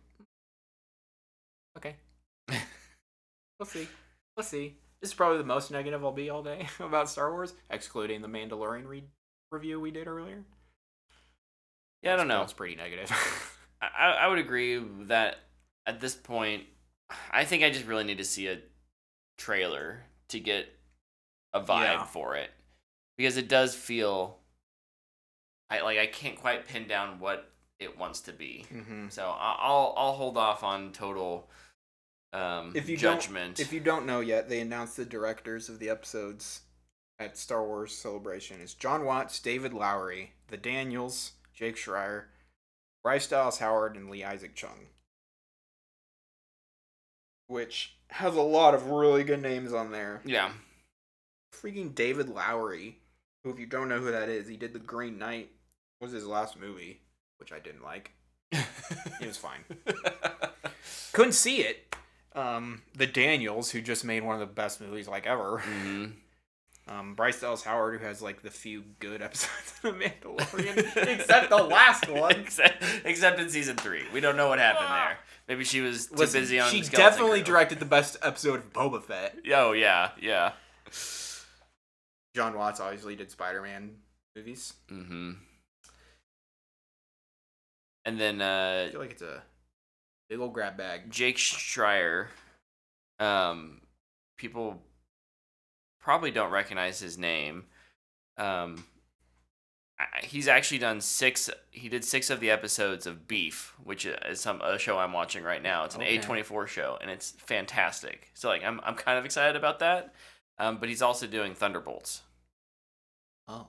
okay, we'll see. This is probably the most negative I'll be all day about Star Wars, excluding the Mandalorian review we did earlier. Yeah, I don't know. That's pretty negative. I would agree that at this point, I think I just really need to see a trailer to get a vibe for it, because it does feel I can't quite pin down what it wants to be. Mm-hmm. So I'll hold off on total judgment. If you don't know yet, they announced the directors of the episodes at Star Wars Celebration is John Watts, David Lowery, the Daniels, Jake Schreier, Bryce Dallas Howard, and Lee Isaac Chung. Which has a lot of really good names on there. Yeah. Freaking David Lowery, who, if you don't know who that is, he did The Green Knight, was his last movie, which I didn't like. It was fine. Couldn't see it. The Daniels, who just made one of the best movies like ever. Mm-hmm. Bryce Dallas Howard, who has like the few good episodes of The Mandalorian, except the last one. Except in season 3, we don't know what happened there. Maybe she was too busy on. She definitely directed the best episode of Boba Fett. Oh yeah. John Watts obviously did Spider-Man movies. Mm-hmm. And then I feel like it's a big old grab bag. Jake Schreier. People probably don't recognize his name. He's actually done 6. He did 6 of the episodes of Beef, which is a show I'm watching right now. It's an A24 show, and it's fantastic. So like I'm kind of excited about that. But he's also doing Thunderbolts. Oh.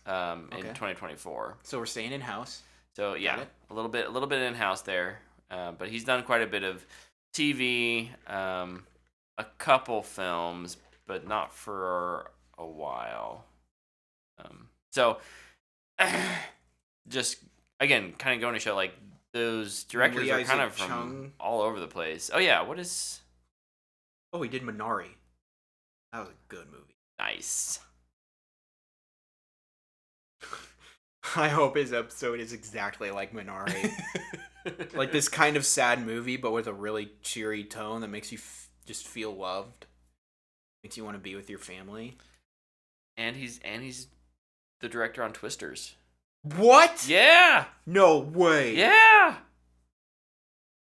In 2024. So we're staying in house. So yeah, a little bit in house there. But he's done quite a bit of TV, a couple films, but not for a while. So just again, kind of going to show like those directors are kind of from all over the place. Oh yeah, what is? Oh, he did Minari. That was a good movie. Nice. I hope his episode is exactly like Minari. Like this kind of sad movie, but with a really cheery tone that makes you just feel loved. Makes you want to be with your family. And he's the director on Twisters. What? Yeah. No way. Yeah.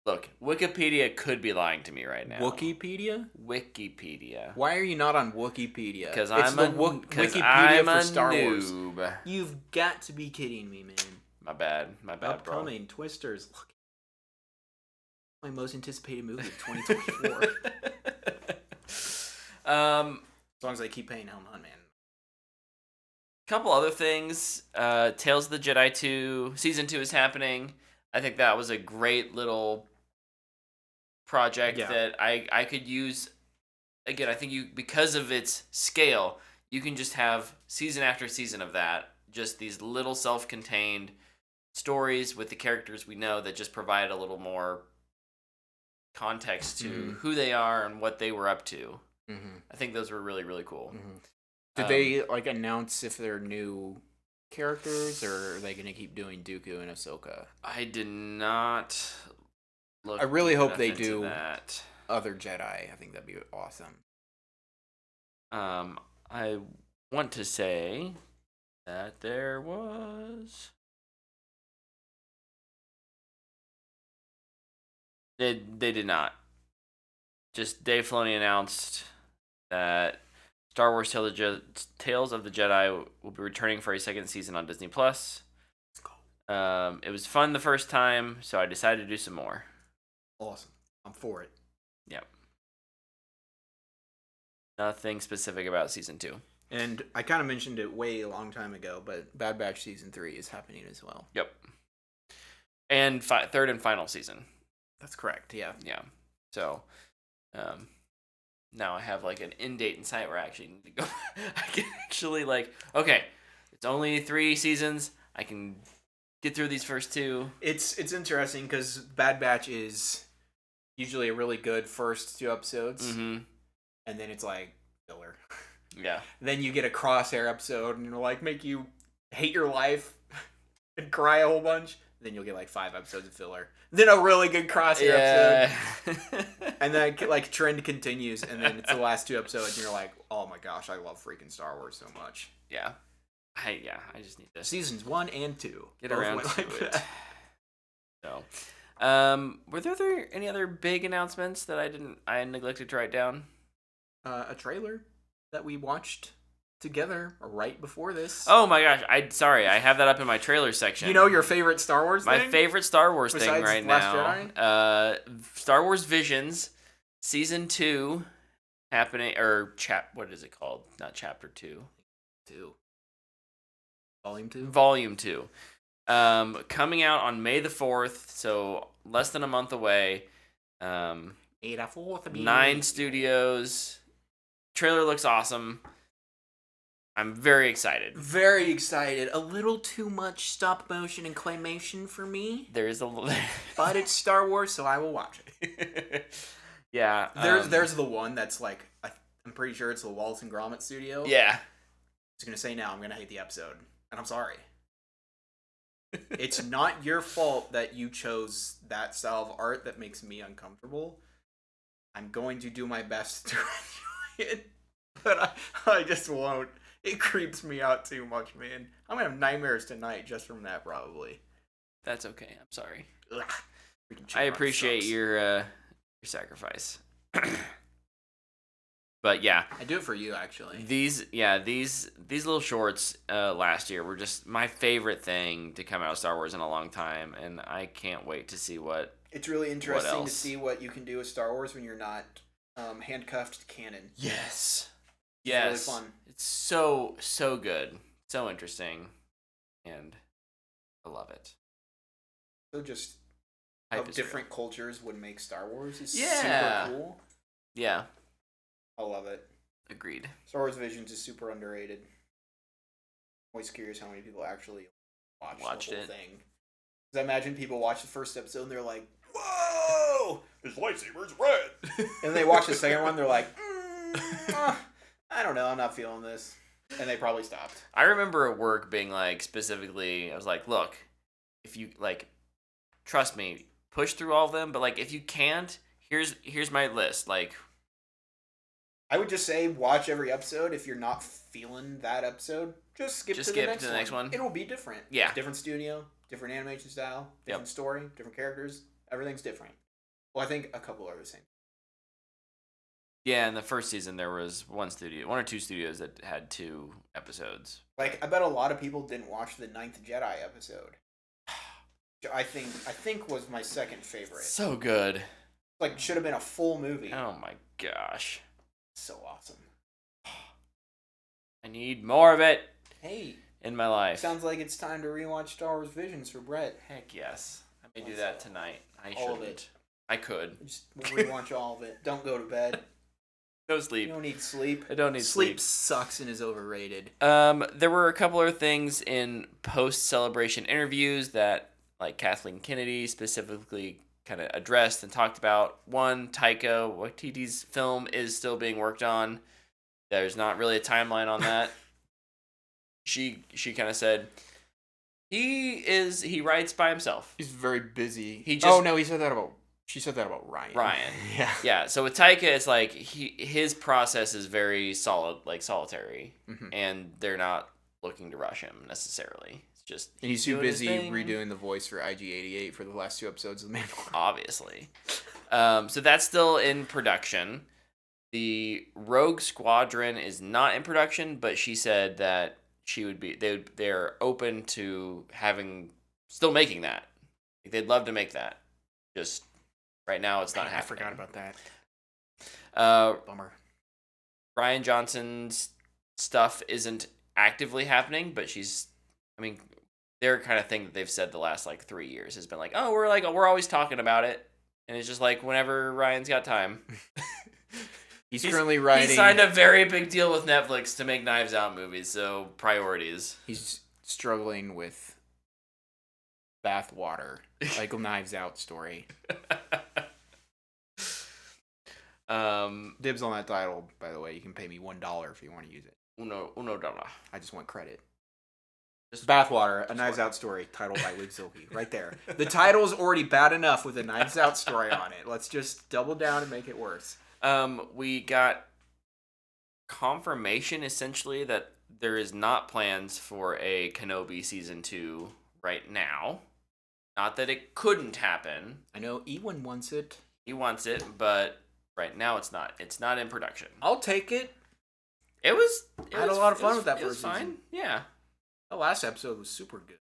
Look, Wikipedia could be lying to me right now. Wikipedia? Wikipedia. Why are you not on Wikipedia? Because It's I'm the a Wikipedia for Star Wars. noob. You've got to be kidding me, man. My bad, bro. Upcoming Twisters. Look, my most anticipated movie of 2024. As long as I keep paying Helm on, man. Couple other things. Tales of the Jedi 2 season 2 is happening. I think that was a great little project that I could use. Again, I think because of its scale, you can just have season after season of that. Just these little self-contained stories with the characters we know that just provide a little more context to who they are and what they were up to. Mm-hmm. I think those were really, really cool. Mm-hmm. Did they announce if they're new characters, or are they going to keep doing Dooku and Ahsoka? I did not look. I really hope they do that. Other Jedi. I think that'd be awesome. I want to say that there was. They did not. Just Dave Filoni announced that Star Wars Tales of the Jedi will be returning for a second season on Disney Plus. It was fun the first time, so I decided to do some more. Awesome. I'm for it. Yep. Nothing specific about season 2. And I kind of mentioned it way a long time ago, but Bad Batch season 3 is happening as well. Yep. And third and final season. That's correct. Yeah. Yeah. So, now I have an end date in sight where I actually need to go. I can actually okay, it's only 3 seasons. I can get through these first 2. It's interesting because Bad Batch is usually a really good first 2 episodes, and then it's filler. Yeah. Then you get a Crosshair episode, and it'll make you hate your life and cry a whole bunch. Then you'll get 5 episodes of filler. Then a really good Crosshair episode. And then trend continues, and then it's the last 2 episodes, and you're like, oh my gosh, I love freaking Star Wars so much. Yeah. I just need to seasons 1 and 2 get around to it. So, were there any other big announcements that I neglected to write down? A trailer that we watched together right before this. Oh my gosh, I have that up in my trailer section. You know your favorite Star Wars thing? My favorite Star Wars besides thing right Last now. Star Wars Visions season 2 happening, or what is it called? Not chapter 2. Volume 2. Coming out on May the 4th, so less than a month away. 9 studios. Trailer looks awesome. I'm very excited. Very excited. A little too much stop motion and claymation for me. There is a little, but it's Star Wars, so I will watch it. Yeah. There's the one that's I'm pretty sure it's the Wallace and Gromit studio. Yeah. I was gonna say now I'm gonna hate the episode, and I'm sorry. It's not your fault that you chose that style of art that makes me uncomfortable. I'm going to do my best to enjoy it, but I just won't. It creeps me out too much, man. I'm gonna have nightmares tonight just from that, probably. That's okay. I'm sorry. Ugh. I appreciate your sacrifice. But yeah, I do it for you, actually. These little shorts last year were just my favorite thing to come out of Star Wars in a long time, and I can't wait to see what. It's really interesting to see what you can do with Star Wars when you're not handcuffed to canon. Yes. It's really fun. It's so good, so interesting, and I love it. So just how different cultures would make Star Wars is super cool. Yeah. I love it. Agreed. Star Wars Visions is super underrated. I'm always curious how many people actually watched the whole thing. Because I imagine people watch the first episode and they're like, "Whoa, his lightsaber's red," and they watch the second one, they're like, "I don't know, I'm not feeling this," and they probably stopped. I remember at work being specifically, I was like, "Look, if you trust me, push through all of them, but if you can't, here's my list, I would just say watch every episode. If you're not feeling that episode, just skip to the next one. It will be different. Yeah. Different studio, different animation style, different story, different characters. Everything's different. Well, I think a couple are the same. Yeah, in the first season there was one or two studios that had 2 episodes. Like, I bet a lot of people didn't watch the 9th Jedi episode. I think was my second favorite. So good. Like, should have been a full movie. Oh my gosh. So awesome. I need more of it. Hey. In my life. Sounds like it's time to rewatch Star Wars Visions for Brett. Heck yes. I may do that tonight. I all shouldn't. Of it. I could. Just rewatch all of it. Don't go to bed. No sleep. You don't need sleep. I don't need sleep. Sleep sucks and is overrated. There were a couple of things in post-celebration interviews that, like, Kathleen Kennedy specifically kind of addressed and talked about. One, Taika Waititi's film is still being worked on. There's not really a timeline on that. She kind of said he writes by himself. He's very busy. She said that about Ryan. Yeah. So with Taika, it's like his process is very solitary, and they're not looking to rush him necessarily. It's just and he's too busy redoing the voice for IG-88 for the last 2 episodes of The Mandalorian. Obviously. So that's still in production. The Rogue Squadron is not in production, but she said that they're open to still making that. Like, they'd love to make that. Just right now, it's not happening. I forgot about that. Bummer. Rian Johnson's stuff isn't actively happening, but their kind of thing that they've said the last 3 years has been like, oh, we're always talking about it, and it's just like whenever Ryan's got time. He's currently writing. He signed a very big deal with Netflix to make Knives Out movies, so priorities. He's struggling with bathwater, like a Knives Out story. Dibs on that title, by the way. You can pay me $1 if you want to use it. Uno dollar. I just want credit. Just Bathwater, a Knives Out story, titled by Luke Zilke. Right there. The title is already bad enough with a Knives Out story on it. Let's just double down and make it worse. We got confirmation, essentially, that there is not plans for a Kenobi Season 2 right now. Not that it couldn't happen. I know Ewan wants it. He wants it, but right now it's not. It's not in production. I'll take it. I had a lot of fun with that first season. Fine. Yeah. The last episode was super good.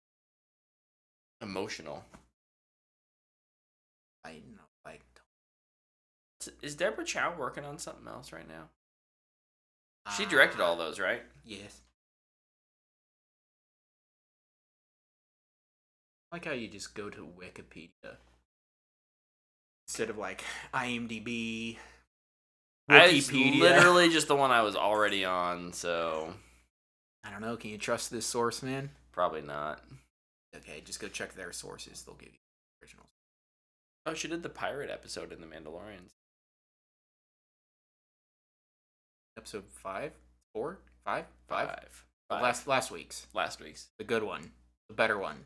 Emotional. I know. Is Deborah Chow working on something else right now? She directed all those, right? Yes. I like how you just go to Wikipedia instead of IMDb. It's literally just the one I was already on, so I don't know. Can you trust this source, man? Probably not. Okay, just go check their sources. They'll give you originals. Oh, she did the pirate episode in The Mandalorian. Episode 5? 4? 5? 5. Last week's. Last week's. The good one. The better one.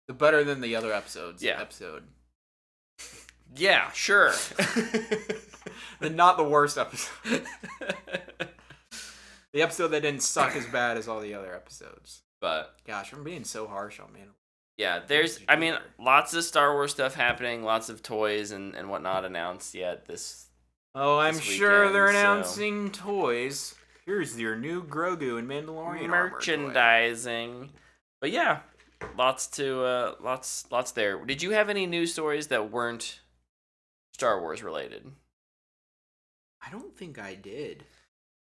The better than the other episodes. Yeah. Episode. Yeah, sure. Not the worst episode. The episode that didn't suck as bad as all the other episodes. But gosh, I'm being so harsh on man. Yeah, there's lots of Star Wars stuff happening, lots of toys and whatnot announced yet this. Oh, I'm sure they're announcing toys. Here's your new Grogu and Mandalorian merchandising. But yeah, lots there. Did you have any news stories that weren't Star Wars related? I don't think I did.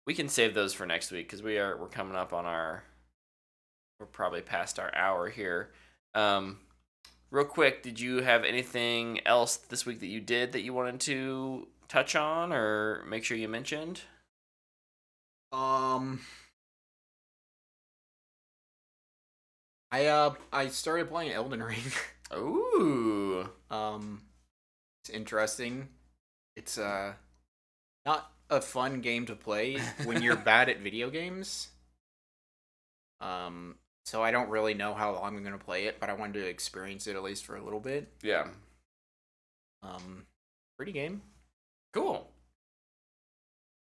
We can save those for next week because we're coming up on we're probably past our hour here. Real quick, did you have anything else this week that you did that you wanted to touch on or make sure you mentioned? I started playing Elden Ring. Ooh. It's interesting. It's not a fun game to play when you're bad at video games. So I don't really know how long I'm going to play it, but I wanted to experience it at least for a little bit. Yeah. Pretty game. Cool.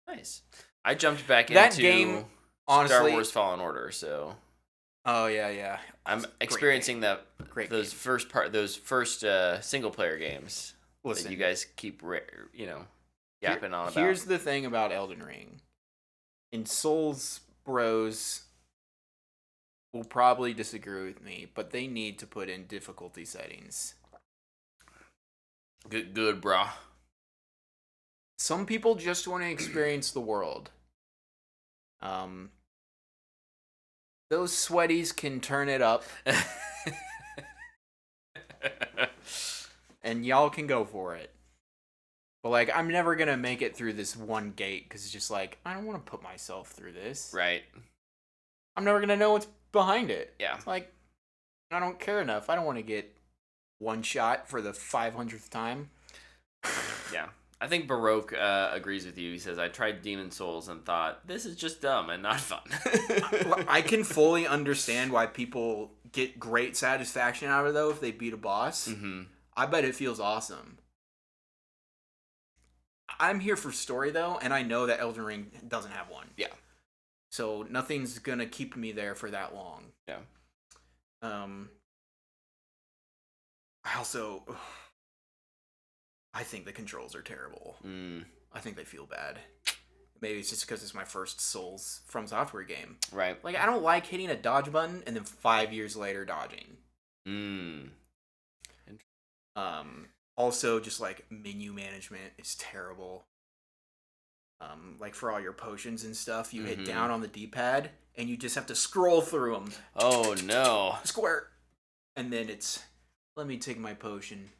Nice. I jumped back That into game, honestly, Star Wars Fallen Order, so oh yeah. I'm experiencing Great those game. first single player games Listen, that you guys keep yapping on about. here's the thing about Elden Ring. And Souls Bros will probably disagree with me, but they need to put in difficulty settings. Good, brah. Some people just want to experience the world. Those sweaties can turn it up, and y'all can go for it. But like, I'm never gonna make it through this one gate because it's just like I don't want to put myself through this. Right. I'm never gonna know what's behind it. Yeah. It's like I don't care enough. I don't want to get one shot for the 500th time. Yeah. I think Baroque agrees with you. He says, I tried Demon Souls and thought, this is just dumb and not fun. I can fully understand why people get great satisfaction out of it, though, if they beat a boss. Mm-hmm. I bet it feels awesome. I'm here for story, though, and I know that Elden Ring doesn't have one. Yeah. So nothing's going to keep me there for that long. Yeah. I think the controls are terrible. Mm. I think they feel bad. Maybe it's just because it's my first Souls from Software game. Right. Like, I don't like hitting a dodge button and then 5 years later dodging. Mm. Also, just like menu management is terrible. Like for all your potions and stuff, you hit down on the D-pad and you just have to scroll through them. Oh no. Square. And then it's, let me take my potion.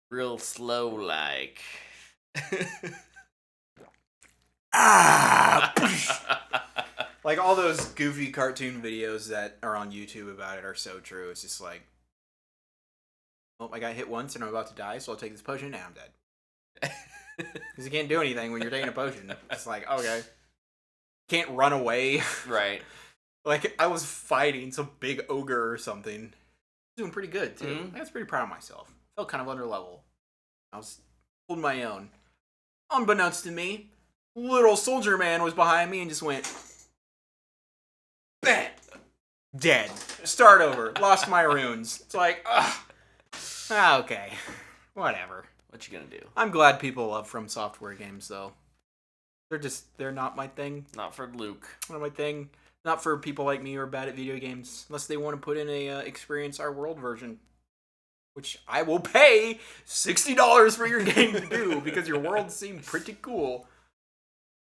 Real slow like. Like all those goofy cartoon videos that are on YouTube about it are so true. It's just like, oh, I got hit once and I'm about to die, so I'll take this potion and I'm dead. Because you can't do anything when you're taking a potion. It's like, okay. Can't run away. Right. Like, I was fighting some big ogre or something. Doing pretty good, too. Mm-hmm. I was pretty proud of myself. Felt kind of under level. I was holding my own. Unbeknownst to me, little soldier man was behind me and just went, bam! Dead. Start over. Lost my runes. It's like, ugh. Okay. Whatever. What you gonna do? I'm glad people love From Software games, though. They're not my thing. Not for Luke. Not my thing. Not for people like me who are bad at video games. Unless they want to put in a Experience Our World version. Which I will pay $60 for your game to do, because your worlds seem pretty cool.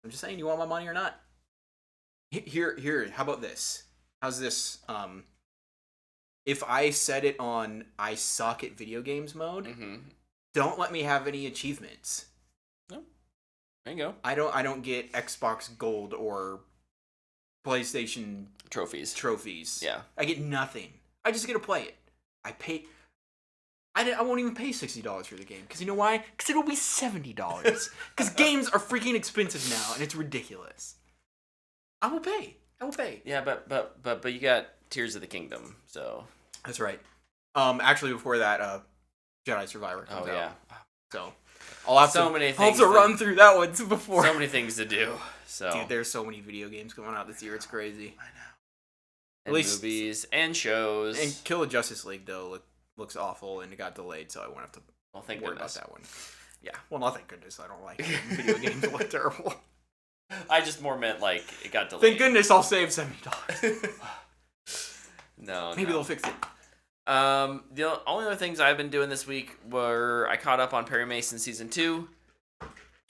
I'm just saying, you want my money or not? Here, how about this? How's this? If I set it on I suck at video games mode, don't let me have any achievements. No. There you go. I don't get Xbox Gold or PlayStation trophies. Yeah. I get nothing. I just get to play it. I won't even pay $60 for the game. Because you know why? Because it'll be $70. Because games are freaking expensive now, and it's ridiculous. I will pay. Yeah, but you got Tears of the Kingdom, so. That's right. Actually, before that, Jedi Survivor comes out. Yeah. So I'll have to run through that one before. So many things to do. So. Dude, there's so many video games coming out this year. It's crazy. I know. At least movies and shows. And Kill the Justice League though looks awful, and it got delayed, so I won't have to worry about that one. Yeah. Well, no, thank goodness I don't like video games that look terrible. I just more meant like it got delayed. Thank goodness I'll save $70. No. Maybe they'll fix it. The only other things I've been doing this week were I caught up on Perry Mason season 2.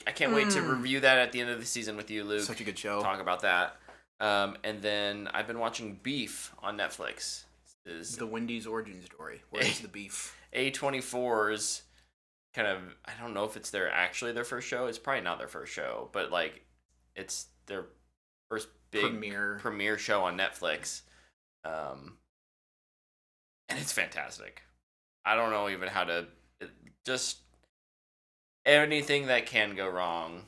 I can't wait to review that at the end of the season with you, Luke. Such a good show. Talk about that. And then I've been watching Beef on Netflix. The Wendy's origin story. Where is the beef? A24's kind of, I don't know if it's actually their first show. It's probably not their first show, but like it's their first big premiere show on Netflix. And it's fantastic. I don't know even how to just anything that can go wrong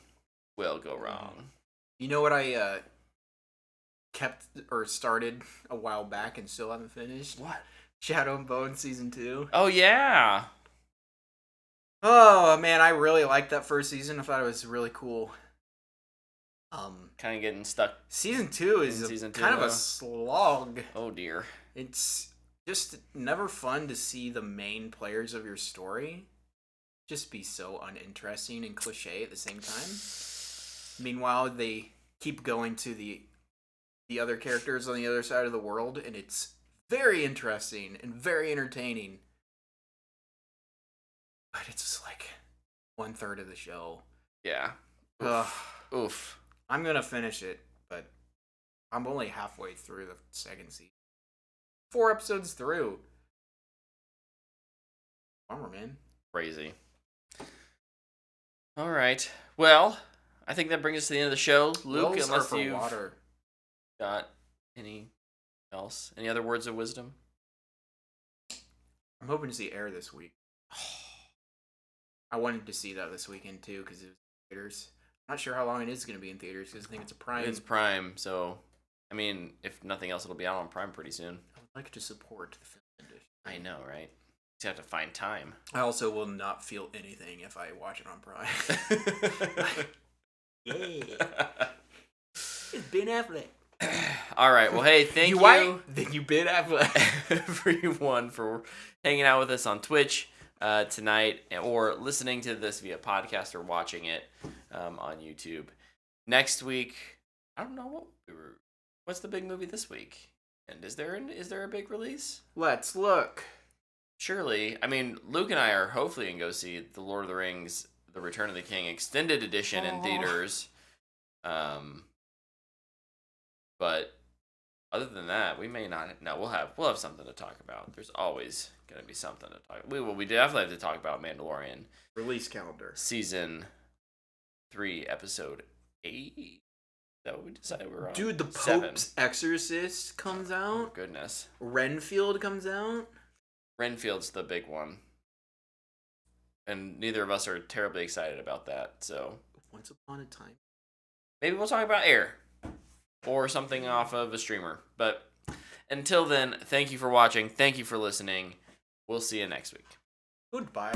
will go wrong. You know what I kept or started a while back and still haven't finished? What? Shadow and Bone season 2. Oh yeah. Oh man, I really liked that first season. I thought it was really cool. Kind of getting stuck. Season 2 is kind of a slog. Oh dear. It's just never fun to see the main players of your story just be so uninteresting and cliche at the same time. Meanwhile, they keep going to the other characters on the other side of the world, and it's very interesting and very entertaining. But it's like 1/3 of the show. Yeah. Oof. I'm gonna finish it, but I'm only halfway through the second season. 4 episodes through. Bummer, man. Crazy. All right. Well, I think that brings us to the end of the show. Luke, Wills unless are you've water. got any else, any other words of wisdom? I'm hoping to see Air this week. I wanted to see that this weekend too because it was in theaters. I'm not sure how long it is going to be in theaters because I think it's a Prime. It's Prime, so I mean, if nothing else, it'll be out on Prime pretty soon. I would like to support the film industry. I know, right? You have to find time. I also will not feel anything if I watch it on Prime. Yeah. It's Ben Affleck. All right. Well, hey, thank you. White? Then you Ben Affleck. Everyone for hanging out with us on Twitch tonight, or listening to this via podcast or watching it on YouTube. Next week, I don't know what's the big movie this week, and is there a big release? Let's look. Surely, I mean, Luke and I are hopefully going to go see The Lord of the Rings: The Return of the King extended edition in theaters. But other than that, we may not. No, we'll have something to talk about. There's always going to be something to talk. We definitely have to talk about Mandalorian Release calendar. Season 3, Episode 8. Is that what we decided we're on? Dude, the 7. Pope's Exorcist comes out. Oh, goodness. Renfield comes out. Renfield's the big one. And neither of us are terribly excited about that, so. Once Upon a Time. Maybe we'll talk about Air. Or something off of a streamer. But until then, thank you for watching. Thank you for listening. We'll see you next week. Goodbye.